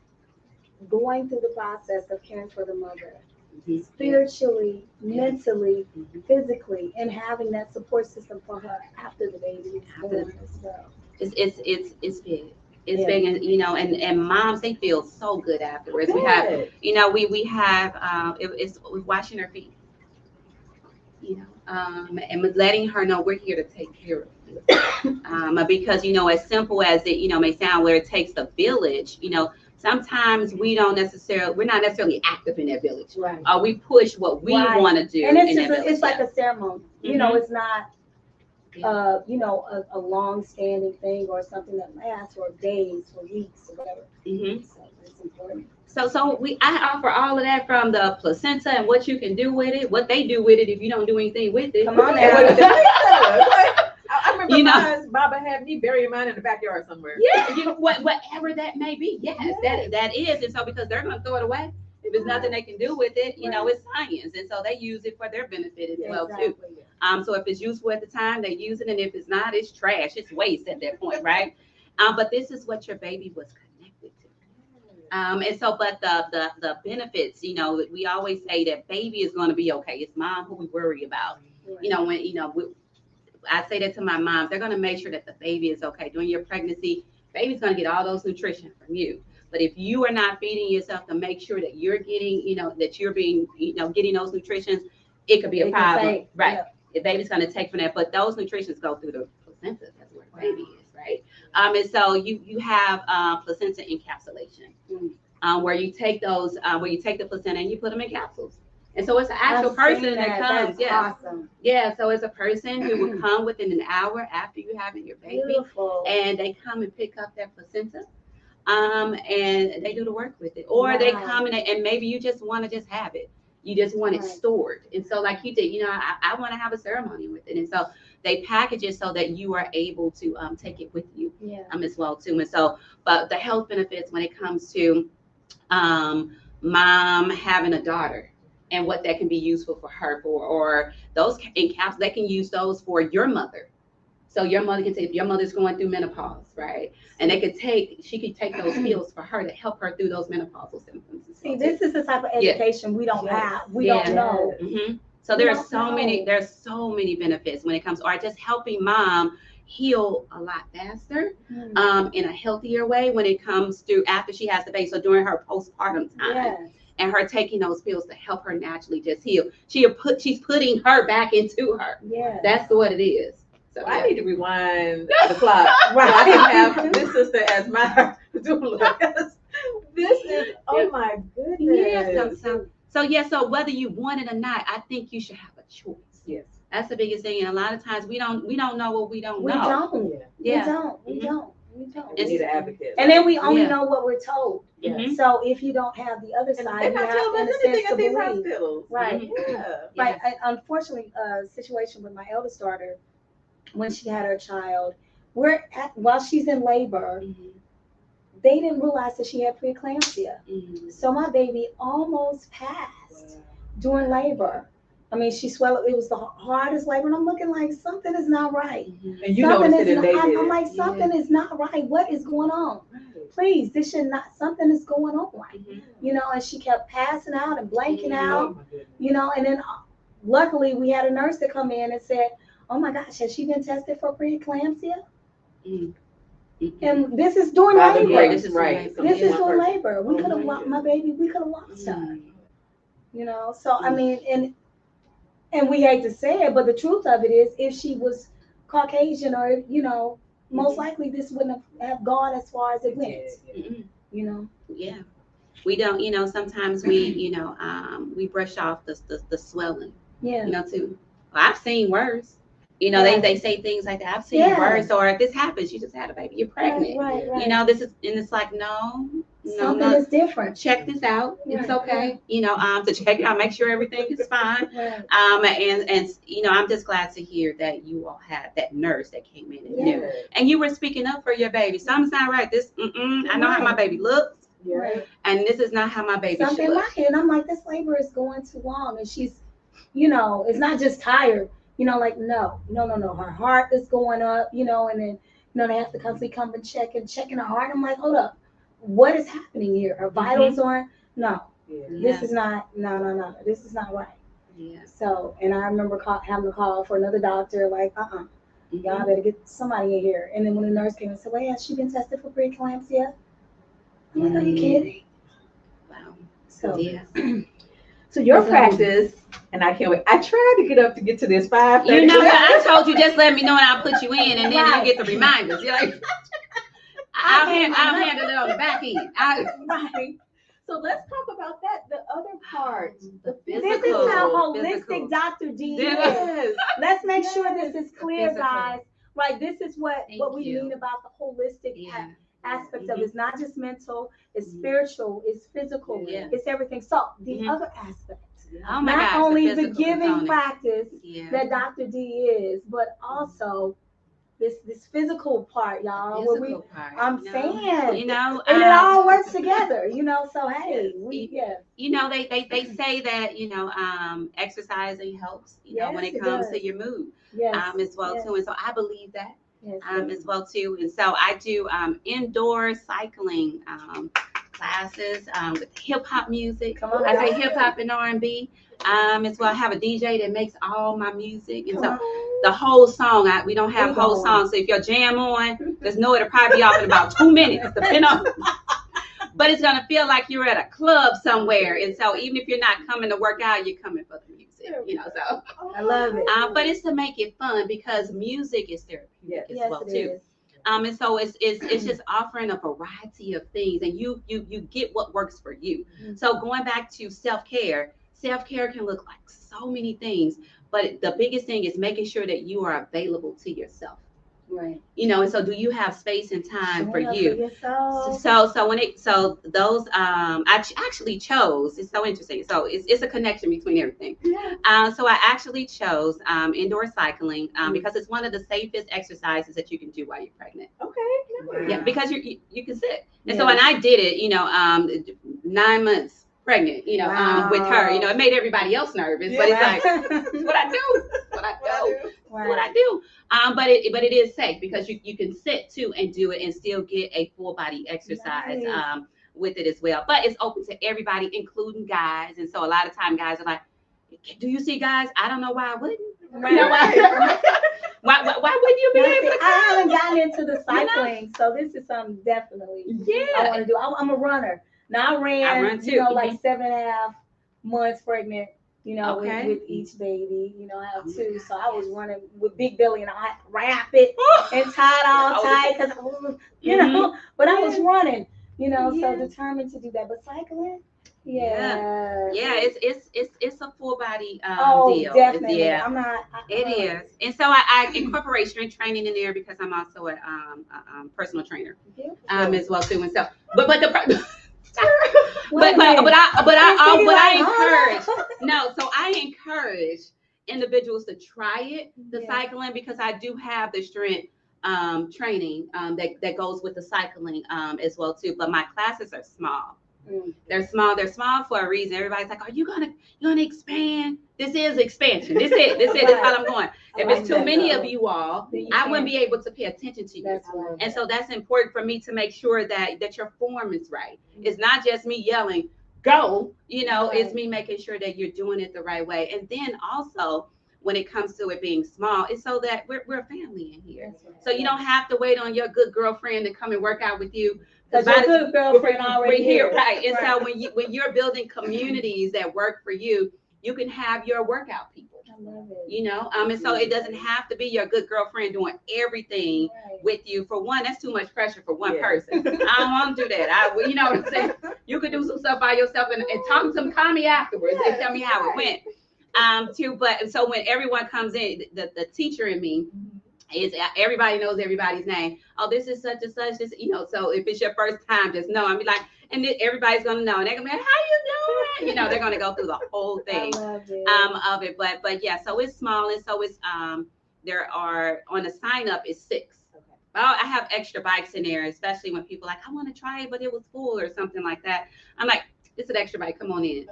going through the process of caring for the mother, spiritually, mentally, physically, and having that support system for her after the baby is born as well. It's big. It's big, and and moms, they feel so good afterwards. Good. We have, we have it's washing her feet, and letting her know we're here to take care of you. Because as simple as it may sound, where it takes a village, sometimes we're not necessarily active in that village. Right. We push what we want to do, and it's like a ceremony. It's not. A long-standing thing or something that lasts for days, for weeks, or whatever. So it's important. So I offer all of that, from the placenta and what you can do with it, what they do with it if you don't do anything with it. Come on now. I remember Baba had me bury mine in the backyard somewhere. Yeah, whatever that may be. Yes, that is. And so because they're going to throw it away. If there's nothing they can do with it, it's science. And so they use it for their benefit as well, too. So if it's useful at the time, they use it. And if it's not, it's trash. It's waste at that point, right? But this is what your baby was connected to. And so, but the benefits, we always say that baby is going to be okay. It's mom who we worry about. I say that to my moms. They're going to make sure that the baby is okay. During your pregnancy, baby's going to get all those nutrition from you. But if you are not feeding yourself to make sure that you're getting, that you're being, getting those nutritions, it could be a problem, right? The baby's going to take from that, but those nutritions go through the placenta. That's where the baby is, right? And so you have placenta encapsulation, where you take those, where you take the placenta and you put them in capsules. And so it's an actual person that comes. That's awesome. Yeah, so it's a person who will come within an hour after you having your baby. Beautiful. And they come and pick up that placenta. And they do the work with it, or they come and maybe you just want to just have it, You just want it Right. stored. And so like you did, you know, I want to have a ceremony with it. And so they package it so that you are able to take it with you Yeah. as well too. And so, but the health benefits when it comes to mom having a daughter and what that can be useful for her for, or those in caps, they can use those for your mother. So your mother can take, if your mother's going through menopause, right? And she could take those pills for her to help her through those menopausal symptoms. See, this is the type of Yeah. education we don't Yes. have. We Yeah. don't know. Mm-hmm. So We there's don't so many, know. there's so many benefits when it comes, or just helping mom heal a lot faster, in a healthier way when it comes through after she has the baby. So during her postpartum time, Yes. and her taking those pills to help her naturally just heal. She's putting her back into her. Yeah. That's what it is. So I yeah. need to rewind the clock. Right. So I can have this sister as my doula. This is, oh my goodness. So yeah, so whether you want it or not, I think you should have a choice. Yes. That's the biggest thing. And a lot of times we don't know what we don't We know. don't. Yeah. We don't. We Mhm. don't. We don't. We need an advocate. And then we only Yeah. know what we're told. Mhm. So if you don't have the other And side, they're you not have telling in us a sense anything to at these believe. hospitals. Right. Yeah. Right. Unfortunately, a situation with my eldest daughter, when she had her child, while she's in labor, Mhm. they didn't realize that she had preeclampsia. Mhm. So my baby almost passed during labor. I mean, she swallowed. It was the hardest labor, and I'm looking like something is not right. Mhm. And you Something noticed it is and they not. did. I'm like, something is not right. What is going on? Right. Please, this should not. Something is going on. Mhm. You know, and she kept passing out and blanking Mhm. out. Oh my goodness. You know, and then luckily we had a nurse that come in and said, "Oh my gosh, has she been tested for preeclampsia?" Mhm. And this is during By the labor. Yeah, grace, this is right. during This is One during person. labor. We Oh could have my lost my baby. We could have lost her. Mhm. You know, so I mean, and we hate to say it, but the truth of it is, if she was Caucasian or most likely this wouldn't have gone as far as it went. Yeah. Mhm. You know. Yeah. We don't, sometimes we, we brush off the swelling, Yeah. too. Well, I've seen worse. Right. They say things like that. I've seen Yeah. worse, or if this happens, you just had a baby, you're pregnant. Right. This is, and it's like, no, Something is different. check this out. It's Right. okay. To check it out, make sure everything is fine. Right. And I'm just glad to hear that you all had that nurse that came in and knew. And you were speaking up for your baby. Something's not right. I know how my baby looks, Yeah. Right. and this is not how my baby Something should look. right. And I'm like, this labor is going too long, and she's, it's not just tired. Like no. Her heart is going up. And then they have to constantly come and checking her heart. I'm like, hold up, what is happening here? Her vitals aren't. No, Yeah. this is not. No. This is not right. Yeah. So, and I remember having to call for another doctor. Like, y'all better get somebody in here. And then when the nurse came and said, well, has she been tested for preeclampsia? I'm like, are you kidding? Wow. So Yeah. So your practice, and I can't wait. I tried to get to this 5:30. I told you just let me know and I'll put you in, and then Right. you get the reminders. You're like, I'll handle it on the back end. Right. So let's talk about that. The other part, the this physical. is how physical. holistic Dr. D Yeah. is. Let's make sure this is clear, Physical. guys. Right, this is what Thank we you. mean about the holistic Yeah. aspect of it. It's not just mental, it's spiritual, it's physical, Yeah. it's everything. So the Mhm. other aspect, Oh my not gosh, only the physical giving component. practice Yeah. that Dr. D is, but also this physical part, y'all. Where Physical part, I'm saying, and and it all works together, So hey, they say that exercising helps, when Yes, it it comes does. to your mood, yes, as well yes, too. And so I believe that yes, as well too. And so I do indoor cycling classes with hip hop music. Come on, I say guys. hip hop and R&B. As well, I have a DJ that makes all my music, and so the whole song. We don't have We whole going. songs, so if your jam on, just know it'll probably be off in about 2 minutes, depending on. But it's gonna feel like you're at a club somewhere, and so even if you're not coming to work out, you're coming for the music, So, I love it. but it's to make it fun because music is therapeutic as Yes, well it too. is. And so it's just offering a variety of things, and you get what works for you. Mhm. So going back to self-care can look like so many things, but the biggest thing is making sure that you are available to yourself. Right. You know, and so do you have space and time for Showing up you? yourself. So those I actually chose. It's so interesting. So it's a connection between everything. Yeah. So I actually chose indoor cycling because it's one of the safest exercises that you can do while you're pregnant. Okay. Yeah, because you can sit. And Yeah. so when I did it, you know, 9 months pregnant, you know, with her, you know, it made everybody else nervous. But it's like, it's what I do. It's what I do. It's what I do. But it is safe because you can sit too and do it and still get a full body exercise with it as well. But it's open to everybody, including guys. And so a lot of time guys are like, do you see guys? I don't know why I wouldn't. Right. You know why wouldn't you be able to? I haven't gotten into the cycling, so this is something definitely I want to do. I'm a runner. Now I ran too. You know, like 7.5 months pregnant. You know, with each baby. You know, I have 2, so I was running with big belly, and I had to wrap it and tie it all tight because you know. But I was running. You know, so determined to do that. But cycling. Yeah, it's a full body deal. Definitely. Yeah, I'm not. It is, and so I incorporate strength training in there because I'm also a personal trainer as well too. And so, but I encourage I encourage individuals to try it, the cycling, because I do have the strength training that goes with the cycling as well too. But my classes are small. They're small. They're small for a reason. Everybody's like, "Are you gonna expand?" This is expansion. This is how I'm going. If it's too many of you all, I wouldn't be able to pay attention to you. And so that's important for me to make sure that your form is right. It's not just me yelling, "Go!" You know, it's me making sure that you're doing it the right way. And then also, when it comes to it being small, it's so that we're a family in here. So you don't have to wait on your good girlfriend to come and work out with you. Because your good girlfriend already here, right? And so when you're building communities that work for you, you can have your workout people. I love it. You know, and so it doesn't have to be your good girlfriend doing everything with you. For one, that's too much pressure for one person. I don't want to do that. You know what I'm saying? You could do some stuff by yourself and call me afterwards and tell me how it went. But so when everyone comes in, the teacher in me is everybody knows everybody's name. Oh, this is such and such. This, you know, so if it's your first time, just know. I'm be like, and everybody's gonna know. And they're gonna be like, how you doing? You know, they're gonna go through the whole thing of it. But yeah, so it's small, and so it's there are on the sign up is 6. Well, I have extra bikes in there, especially when people are like, I want to try it, but it was full or something like that. I'm like, it's an extra bike. Come on in.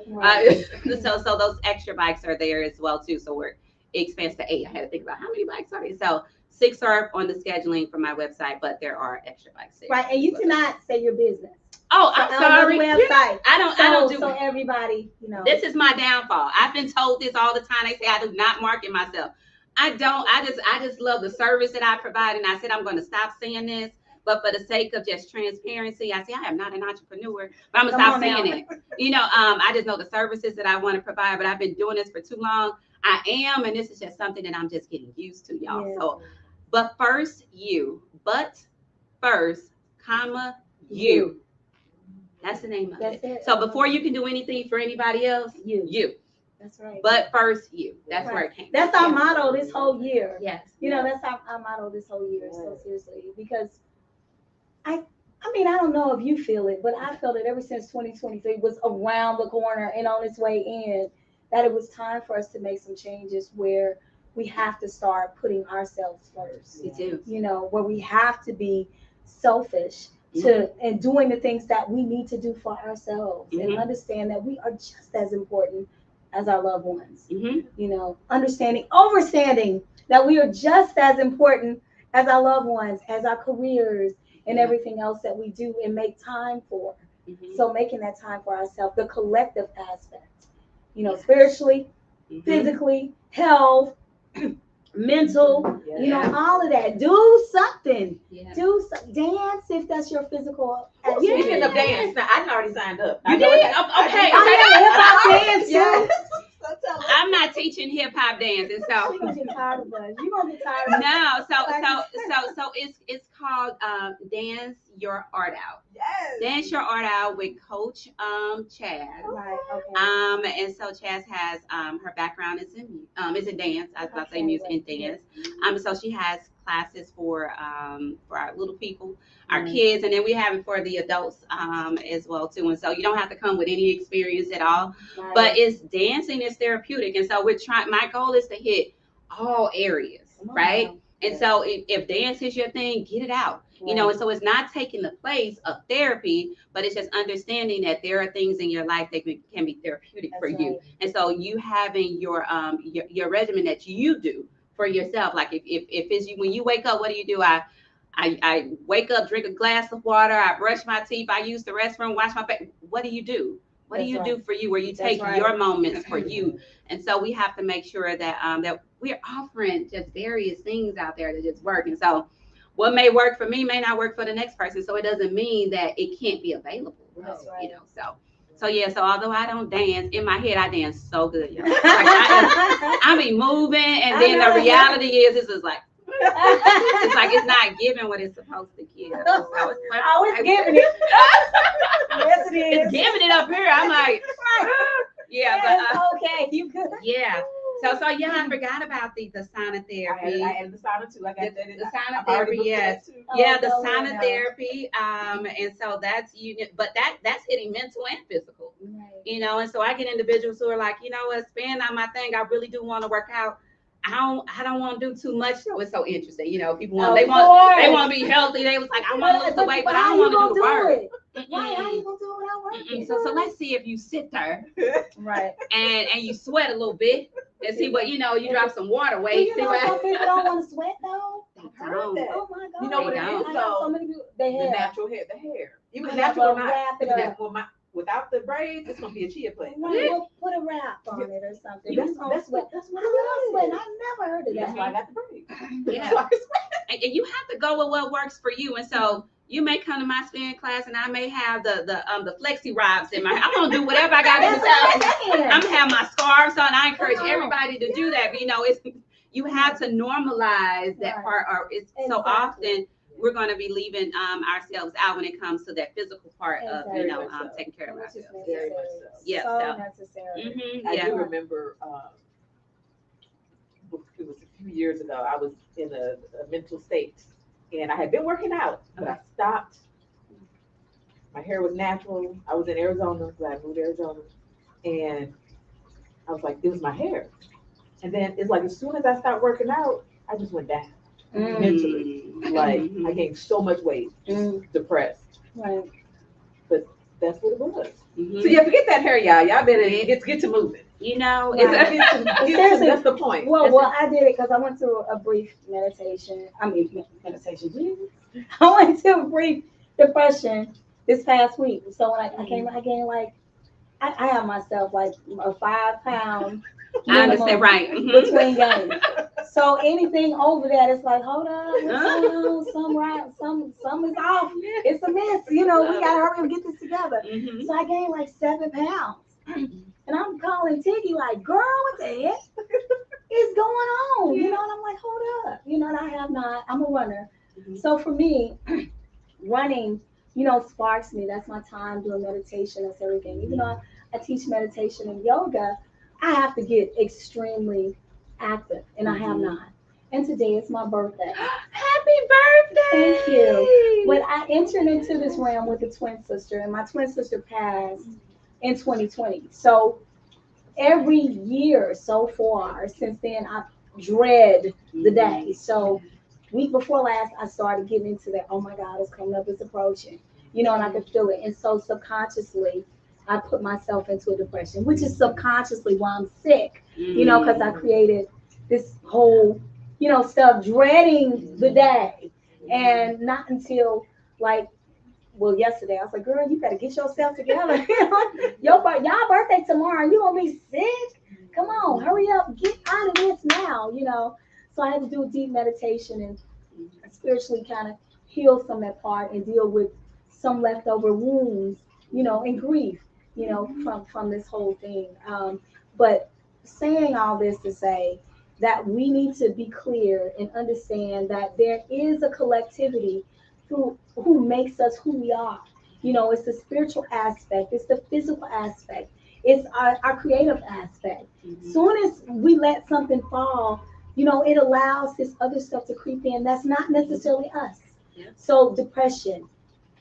So those extra bikes are there as well too. So it expands to 8. I had to think about how many bikes are there. So 6 are on the scheduling for my website, but there are extra bikes there. Right, and you cannot say your business. Oh, I'm sorry. Website. I don't do. So everybody, you know. This is my downfall. I've been told this all the time. They say I do not market myself. I don't. I just love the service that I provide, and I said I'm going to stop saying this. But for the sake of just transparency, I say I am not an entrepreneur, but I'm gonna stop saying it. You know, I just know the services that I want to provide, but I've been doing this for too long. I am, and this is just something that I'm just getting used to, y'all. Yeah. So, but first you. That's the name of it. So before you can do anything for anybody else, you. That's right. But first you. That's where it came from. That's our motto this whole year. Yes. You know, that's our motto this whole year. So seriously, because I mean, I don't know if you feel it, but I felt it ever since 2023 was around the corner and on its way in, that it was time for us to make some changes where we have to start putting ourselves first. You do. You know, where we have to be selfish and doing the things that we need to do for ourselves and understand that we are just as important as our loved ones. You know, overstanding that we are just as important as our loved ones, as our careers, and everything else that we do and make time for. So making that time for ourselves, the collective aspect, you know, spiritually, physically, health, mental, you know, all of that. Do something. Dance if that's your physical aspect. Speaking of dance, now I already signed up. You did? Okay. I dance too. I'm not teaching hip hop dance, and so you're gonna get tired of us. You're gonna get tired of us. No, so it's called Dance Your Art Out. Yes. Dance Your Art Out with Coach Chaz. Right. Okay. And so Chaz has her background is in dance. I was about to say music and dance. So she has classes for our little people, our kids, and then we have it for the adults as well too. And so you don't have to come with any experience at all. Right. But it's dancing is therapeutic, and so we're trying. My goal is to hit all areas, right? And so if dance is your thing, get it out. You know, and so it's not taking the place of therapy, but it's just understanding that there are things in your life that can be therapeutic for you. And so you having your regimen that you do for yourself. Like if it's you, when you wake up, what do? I wake up, drink a glass of water, I brush my teeth, I use the restroom, wash my face. What do you do? What do you do for you, where you take your moments for you? And so we have to make sure that that we're offering just various things out there that just work. And so what may work for me may not work for the next person. So it doesn't mean that it can't be available. That's right. You know, so yeah, so although I don't dance, in my head I dance so good. You know? Like I be moving, and then the reality is this is like it's like it's not giving what it's supposed to give. So it's giving it. Yes, it is. It's giving it up here. I'm like, yeah, but okay, you good. Yeah. So yeah, I forgot about the sauna therapy. I added the sauna too. Like I said, the sauna therapy, yes. Yeah, the sauna therapy. And so that's but that's hitting mental and physical. Right. You know, and so I get individuals who are like, you know what, spend on my thing. I really do want to work out. I don't want to do too much, so it's so interesting. You know, people want they want to be healthy. They was like, I want to lose the weight, but I don't want to do the work. Why? How you gonna do it without working? So let's see if you sit there, right, and you sweat a little bit, and see what you drop some water weight. Well, you know, some people don't want to sweat though. They don't. Oh my God! You know what it is though? So many people, the natural hair, the hair. Even natural or not. Without the braids, it's gonna be a chia plate. Right, we'll put a wrap on it or something. That's what it is. I never heard of that. That's why I got the braids. Yeah. And you have to go with what works for you. And so you may come to my spin class, and I may have the flexi robes in my. I'm gonna do whatever I got to do. I'm gonna have my scarves on. I encourage everybody to do that. But it's you have to normalize that part. Or it's so often. We're going to be leaving ourselves out when it comes to that physical part of taking care of ourselves. Very much so. Yeah, so necessary. I do remember it was a few years ago. I was in a mental state, and I had been working out, but I stopped. My hair was natural. I was in Arizona, so I moved to Arizona, and I was like, it was my hair. And then it's like as soon as I stopped working out, I just went down. Mentally, like I gained so much weight, depressed. Right. But that's what it was. So yeah, forget that hair, y'all. Y'all better get to moving. That's the point. Well, I did it because I went through a brief meditation. I went to a brief depression this past week. So when I gained like I have myself like a 5 pound. I understand, right? Between games. So anything over that, it's like, hold on, what's going on? Some is off. It's a mess. We gotta hurry and get this together. So I gained like 7 pounds. And I'm calling Tiggy like, girl, what the heck is going on? And I'm like, hold up. And I have not, I'm a runner. So for me, running, sparks me. That's my time doing meditation. That's everything. Even though I teach meditation and yoga, I have to get extremely active, and I have not. And today is my birthday. Happy birthday! Thank you. When I entered into this realm with a twin sister, and my twin sister passed in 2020. So every year so far since then, I dread the day. So week before last, I started getting into that. Oh my God, it's coming up, it's approaching. And I could feel it. And so subconsciously, I put myself into a depression, which is subconsciously why I'm sick, because I created this whole, stuff, dreading the day. And not until yesterday, I was like, girl, you got to get yourself together. Y'all birthday tomorrow, you going to be sick? Come on, hurry up, get out of this now, So I had to do a deep meditation and spiritually kind of heal some of that part and deal with some leftover wounds, and grief. From this whole thing. But saying all this to say that we need to be clear and understand that there is a collectivity who makes us who we are. It's the spiritual aspect, it's the physical aspect, it's our creative aspect. Soon as we let something fall, you know, it allows this other stuff to creep in that's not necessarily us. Yeah. So depression,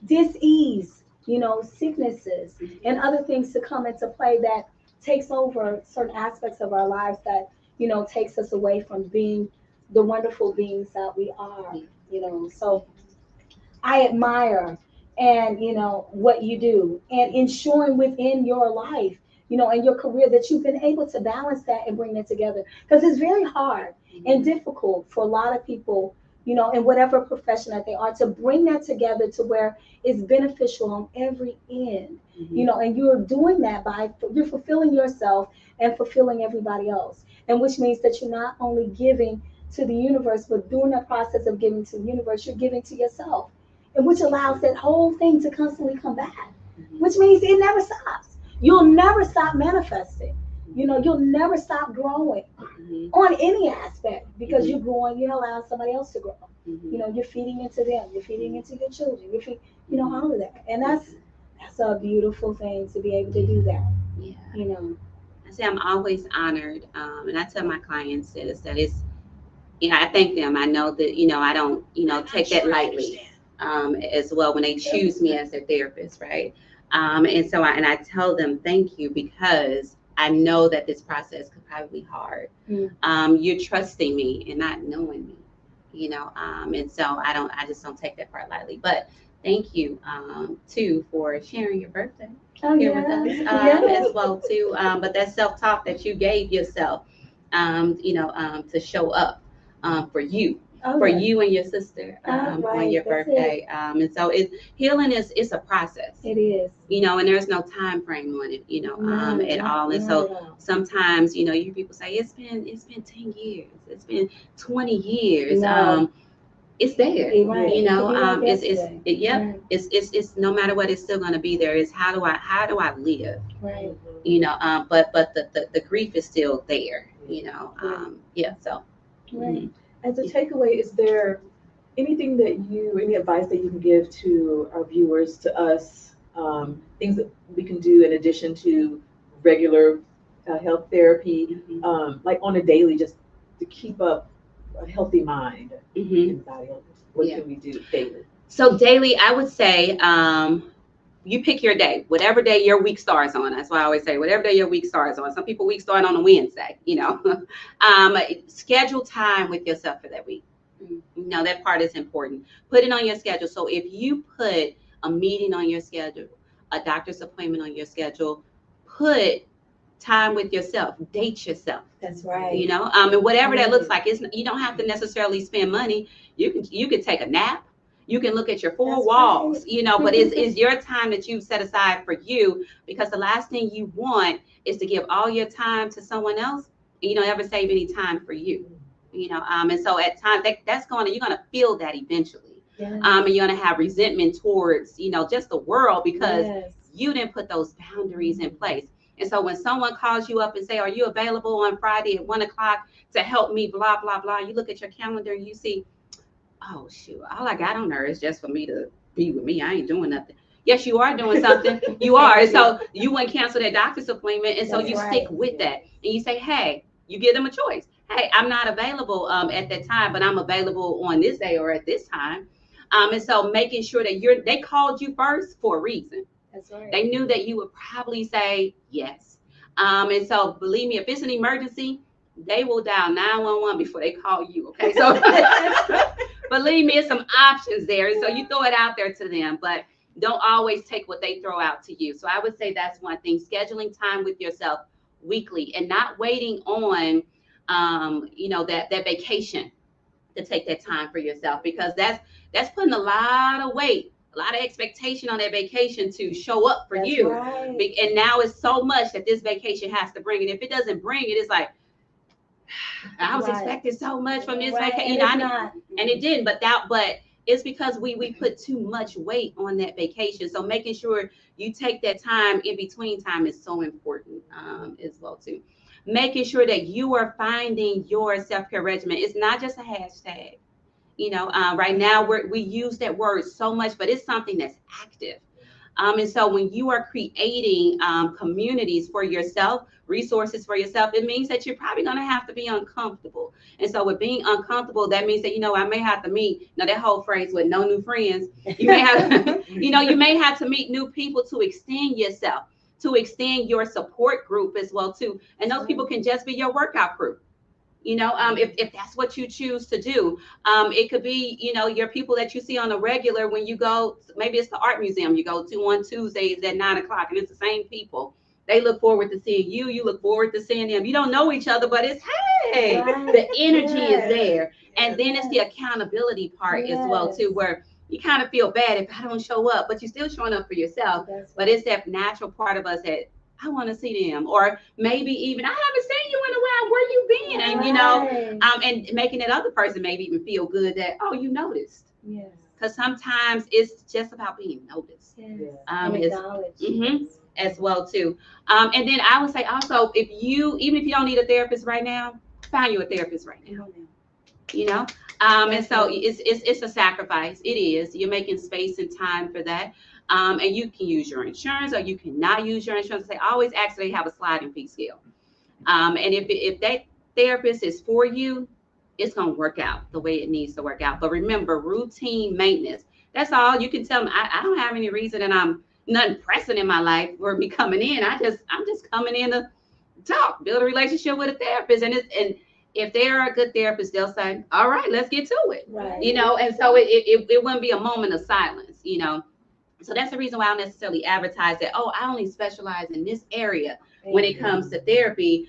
dis-ease, you know, sicknesses, and other things to come into play that takes over certain aspects of our lives that, you know, takes us away from being the wonderful beings that we are, you know. So I admire and, you know, what you do and ensuring within your life, you know, and your career that you've been able to balance that and bring it together, because it's very hard and difficult for a lot of people, you know, in whatever profession that they are, to bring that together to where it's beneficial on every end, you know, and you're doing that by, you're fulfilling yourself and fulfilling everybody else. And which means that you're not only giving to the universe, but during that process of giving to the universe, you're giving to yourself, and which allows that whole thing to constantly come back, which means it never stops. You'll never stop manifesting. You know, you'll never stop growing on any aspect, because you're growing, you're allowing somebody else to grow. You know, you're feeding into them, you're feeding into your children, you're feeding, you know, all of that. And that's a beautiful thing to be able to do that. Yeah. You know. I say I'm always honored, and I tell my clients that it's, you know, I thank them. I know that, you know, I don't, you know, take that lightly, as well when they choose me as their therapist, right? And so I tell them thank you, because I know that this process could probably be hard. You're trusting me and not knowing me, you know, and so I just don't take that part lightly. But thank you, too, for sharing your birthday here with us, as well, too. But that self-talk that you gave yourself, you know, to show up for you. You and your sister on your birthday, and so healing is a process. It is, you know, and there's no time frame on it, you know, at all. And so sometimes, you know, you people say it's been 10 years, it's been 20 years. It's there, you know. It's no matter what, it's still going to be there. It's how do I live, right? You know, but the grief is still there, you know. So Right. As a takeaway, is there anything any advice that you can give to our viewers, to us, things that we can do in addition to regular health therapy, like on a daily, just to keep up a healthy mind and body? What can we do daily? So daily, I would say, you pick your day, whatever day your week starts on. That's why I always say, whatever day your week starts on. Some people week start on a Wednesday, you know. Schedule time with yourself for that week. You know, that part is important. Put it on your schedule. So if you put a meeting on your schedule, a doctor's appointment on your schedule, put time with yourself, date yourself. That's right. You know, and whatever that looks like, you don't have to necessarily spend money. You can take a nap. You can look at your four walls, you know, but it's your time that you set aside for you, because the last thing you want is to give all your time to someone else and you don't ever save any time for you, you know. And so at times you're going to feel that eventually. And you're going to have resentment towards, you know, just the world, because you didn't put those boundaries in place. And so when someone calls you up and say, are you available on Friday at 1 o'clock to help me, blah, blah, blah. You look at your calendar and you see, oh, shoot, all I got on her is just for me to be with me. I ain't doing nothing. Yes, you are doing something. You are. And so you wouldn't cancel that doctor's appointment. And so you stick with that. And you say, hey, you give them a choice. Hey, I'm not available at that time, but I'm available on this day or at this time. And so making sure that they called you first for a reason. That's right. They knew that you would probably say yes. And so believe me, if it's an emergency, they will dial 911 before they call you. Okay. So believe me, it's some options there. So you throw it out there to them, but don't always take what they throw out to you. So I would say that's one thing, scheduling time with yourself weekly and not waiting on, you know, that vacation to take that time for yourself, because that's putting a lot of weight, a lot of expectation on that vacation to show up for you. Right. And now it's so much that this vacation has to bring it. If it doesn't bring it, it's like, I was expecting so much from this vacation, you know, and it didn't. But it's because we put too much weight on that vacation. So making sure you take that time in between time is so important, as well too. Making sure that you are finding your self-care regimen. It's not just a hashtag. You know, right now we use that word so much, but it's something that's active. And so when you are creating communities for yourself, resources for yourself, it means that you're probably going to have to be uncomfortable. And so with being uncomfortable, that means that, I may have to meet, that whole phrase with no new friends, you may have, you may have to meet new people to extend yourself, to extend your support group as well too. And those people can just be your workout crew. If that's what you choose to do. It could be, your people that you see on a regular when you go, maybe it's the art museum you go to on Tuesdays at 9:00, and it's the same people. They look forward to seeing you. You look forward to seeing them. You don't know each other, but it's, hey, right. The energy is there. And then it's the accountability part as well too, where you kind of feel bad if I don't show up, but you're still showing up for yourself. But it's that natural part of us that I want to see them, or maybe even I haven't seen you in a while. Where you been? And and making that other person maybe even feel good that you noticed. Yes. Because sometimes it's just about being noticed. Yes. And acknowledged. As well too. And then I would say also, even if you don't need a therapist right now, find you a therapist right now. And so it's a sacrifice. It is. You're making space and time for that. And you can use your insurance, or you cannot use your insurance. They always actually have a sliding fee scale. And if that therapist is for you, it's going to work out the way it needs to work out. But remember, routine maintenance. That's all. You can tell them, I don't have any reason, and I'm nothing pressing in my life for me coming in. I'm just coming in to talk, build a relationship with a therapist. And if they're a good therapist, they'll say, all right, let's get to it. Right. And so it wouldn't be a moment of silence, So that's the reason why I don't necessarily advertise that, I only specialize in this area when it comes to therapy,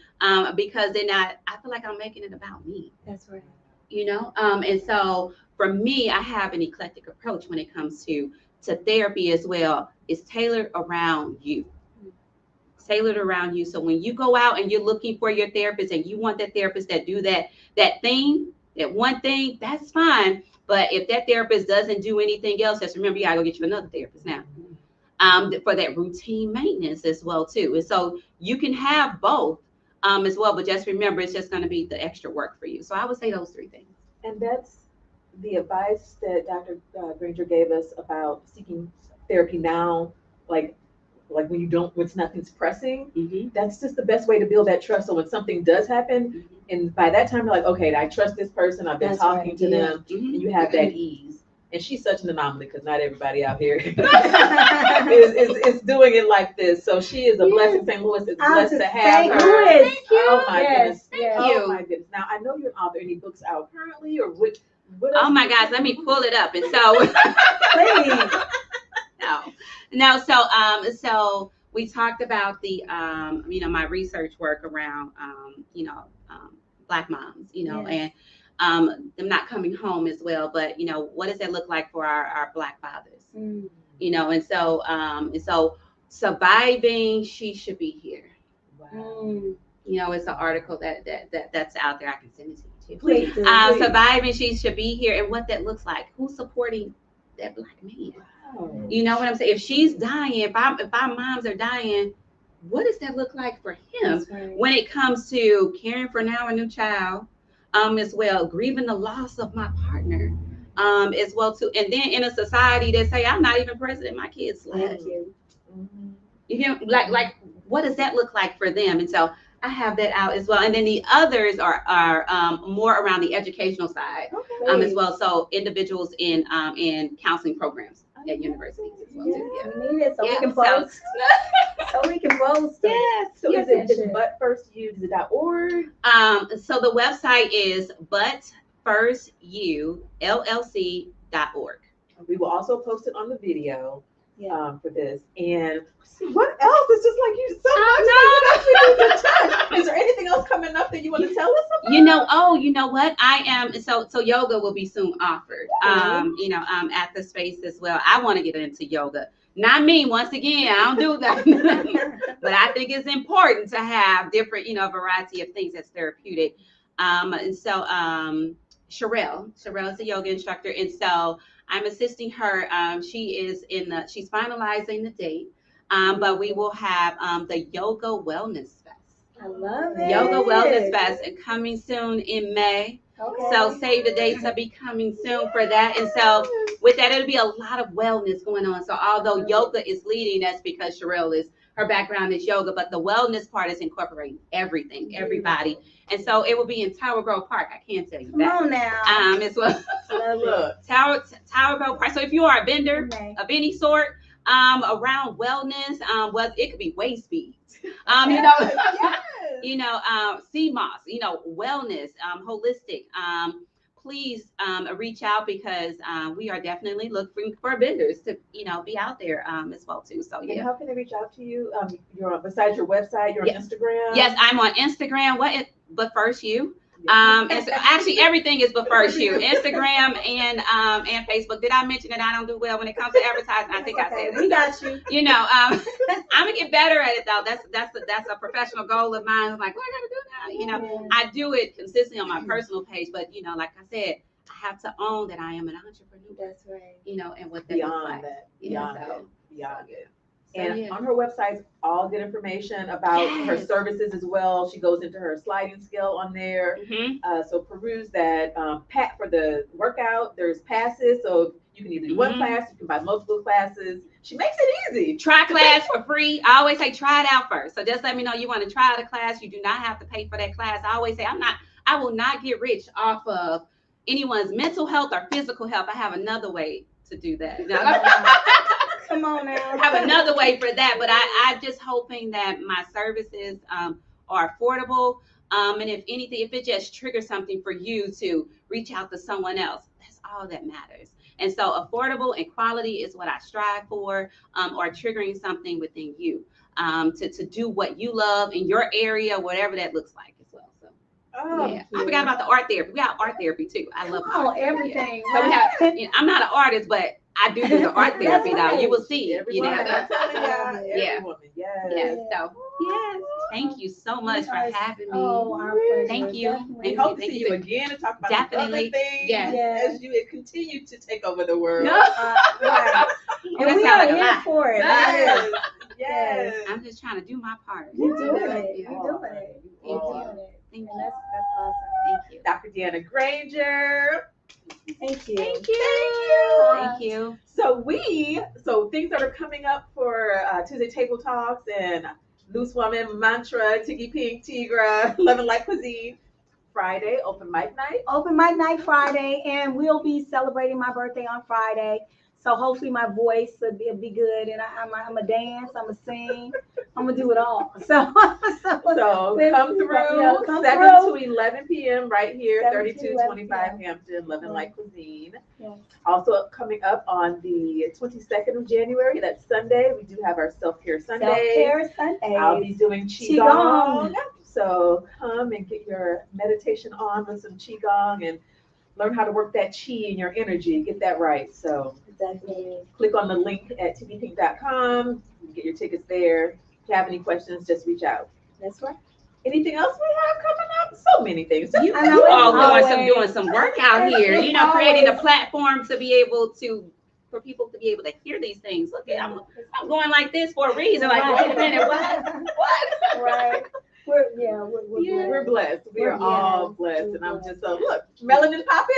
because then I feel like I'm making it about me. That's right. And so for me, I have an eclectic approach when it comes to therapy as well. It's tailored around you. Tailored around you. So when you go out and you're looking for your therapist and you want that therapist that do that thing, that one thing, that's fine. But if that therapist doesn't do anything else, just remember, you gotta go get you another therapist now. For that routine maintenance as well too. And so you can have both as well, but just remember, it's just going to be the extra work for you. So I would say those three things. And that's the advice that Dr. Granger gave us about seeking therapy now, like when nothing's pressing. Mm-hmm. That's just the best way to build that trust. So when something does happen, mm-hmm. and by that time you're like, okay, I trust this person. I've been talking to them, mm-hmm. and you have that ease. And she's such an anomaly because not everybody out here is doing it like this. So she is a blessing. St. Louis is blessed to have her. Thank you. Oh my goodness. Thank you. Oh my goodness. Now I know you're an author. Any books out currently, or what? Oh my gosh, let me pull it up. And so, please. No. So we talked about the my research work around Black moms, and them not coming home as well, but what does that look like for our Black fathers? Mm. And so surviving, she should be here. Wow. It's an article that's out there. I can send it to you too. Please. Surviving, she should be here, and what that looks like. Who's supporting that Black man? Wow. You know what I'm saying? If she's dying, if our moms are dying, what does that look like for him? Right. When it comes to caring for now a new child? As well, grieving the loss of my partner, as well too, and then in a society that say I'm not even present in my kids' lives. You know, like what does that look like for them? And so I have that out as well. And then the others are more around the educational side, as well. So individuals in counseling programs at universities as well too. Yeah. We need it so we can post. So we can post. Yes. So is it butfirstyou.org? So the website is butfirstyoullc.org. We will also post it on the video for this. And what else? It's just like you so much. Is there anything else coming up that you want to tell us about? You know what? I am so yoga will be soon offered. At the space as well. I want to get into yoga. Not me, once again, I don't do that. But I think it's important to have different, variety of things that's therapeutic. And so Sherelle is a yoga instructor. And so I'm assisting her. She's finalizing the date. But we will have the Yoga Wellness Fest. I love it. Yoga Wellness Fest coming soon in May. Okay. So save the dates will be coming soon for that. And so with that, it'll be a lot of wellness going on. So although yoga is leading, that's because her background is yoga, but the wellness part is incorporating everything, everybody. And so it will be in Tower Grove Park. I can't tell you that. Come on now. As well. Love it. Tower Grove Park. So if you are a vendor of any sort, around wellness, well, it could be waist beads. Sea moss, wellness, holistic. Please reach out because we are definitely looking for vendors to, be out there as well too. So And how can they reach out to you? Besides your website, you're on Instagram. Yes, I'm on Instagram. But first you. And so actually everything is but first you. Instagram and Facebook. Did I mention that I don't do well when it comes to advertising? I think I said we got you. I'm gonna get better at it though. That's a professional goal of mine. I'm like, what I gotta do now? I do it consistently on my personal page, but like I said, I have to own that I am an entrepreneur. That's right. And what that looks like. Beyond it. And on her website, all good information about her services as well. She goes into her sliding scale on there. So peruse that. For the workout, there's passes. So you can either do one class, you can buy multiple classes. She makes it easy. Try class for free. I always say try it out first. So just let me know you want to try out a class. You do not have to pay for that class. I always say I will not get rich off of anyone's mental health or physical health. I have another way to do that. Come on now. I have another way for that, but I'm just hoping that my services are affordable. And if anything, if it just triggers something for you to reach out to someone else, that's all that matters. And so affordable and quality is what I strive for, or triggering something within you to do what you love in your area, whatever that looks like as well. So I forgot about the art therapy. We have art therapy too. I love everything. So we have, I'm not an artist, but I do the art therapy though. You will see it. Every woman. Yes. So thank you so much for having me. Oh, our pleasure. Thank you. We hope to see you again and talk about other things as you continue to take over the world. Right. And we are here for it. Yes. I'm just trying to do my part. You're doing it. You're doing it. Thank you. And that's awesome. Thank you. Dr. Deanna Granger. Thank you. Thank you. So things that are coming up for Tuesday Table Talks and Loose Woman, Mantra, Tiggy Pink, Tigra, Love and Light Cuisine. Friday, open mic night. Open mic night Friday, and we'll be celebrating my birthday on Friday. So hopefully my voice will be good, and I'm a dance, I'm a sing, I'm gonna do it all. So come through 7 to 11 p.m. right here, 3225 Hampton, Love and Light Cuisine. Yes. Also coming up on the 22nd of January, that's Sunday, we do have our Self-Care Sunday. Self-Care Sunday. I'll be doing Qigong. So come and get your meditation on with some Qigong and learn how to work that Qi in your energy, get that right. So click on the link at tbpink.com, get your tickets there. If you have any questions, just reach out. That's right. Anything else we have coming up? So many things. You all doing some work out here, creating a platform to be able to, for people to be able to hear these things. Look, I'm going like this for a reason. Like, wait a minute, what? Right. We're blessed. We are all blessed. And I'm just look, melanin popping.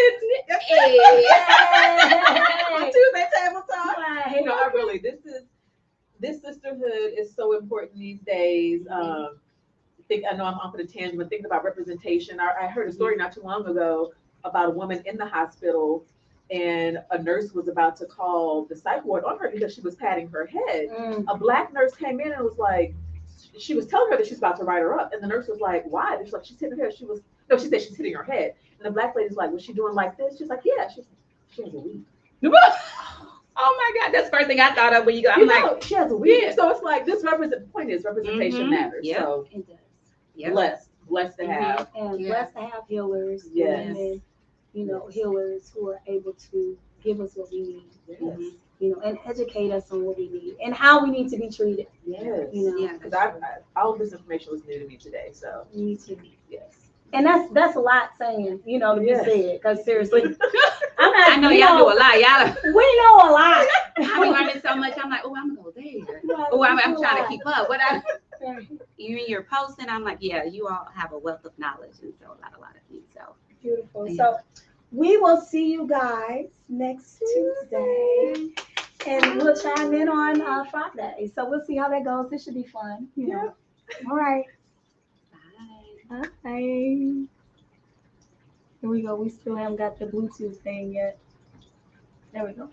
On Tuesday Table Talk. I really, this sisterhood is so important these days. I know I'm off on a tangent, but thinking about representation. I heard a story not too long ago about a woman in the hospital, and a nurse was about to call the psych ward on her because she was patting her head. A Black nurse came in and was like, she was telling her that she was about to write her up, and the nurse was like, "Why?" She's like, "She's hitting her head." She said she's hitting her head, and the Black lady's like, "Was she doing like this?" She's like, "Yeah." She has a weave. Oh my God, that's the first thing I thought of when you go. I'm like, she has a weave. So it's like this point is representation matters. Yep. So it does. Yep. Blessed to have, and blessed to have healers. Yes. And, healers who are able to give us what we need. Yes. And educate us on what we need and how we need to be treated. Yes. Because all of this information was new to me today. So me too. Yes. And that's a lot saying, to be said. Because seriously, I know y'all do a lot. Y'all. We know a lot. I'm learning so much. I'm like, oh, I'm gonna go there. Oh, I'm trying to keep up. even your posting, I'm like, yeah, you all have a wealth of knowledge and so about a lot of things. So Beautiful. Yeah. So we will see you guys next Tuesday. And we'll chime in on Friday. So we'll see how that goes. This should be fun. You know. All right. bye. Bye. Here we go. We still haven't got the Bluetooth thing yet. There we go.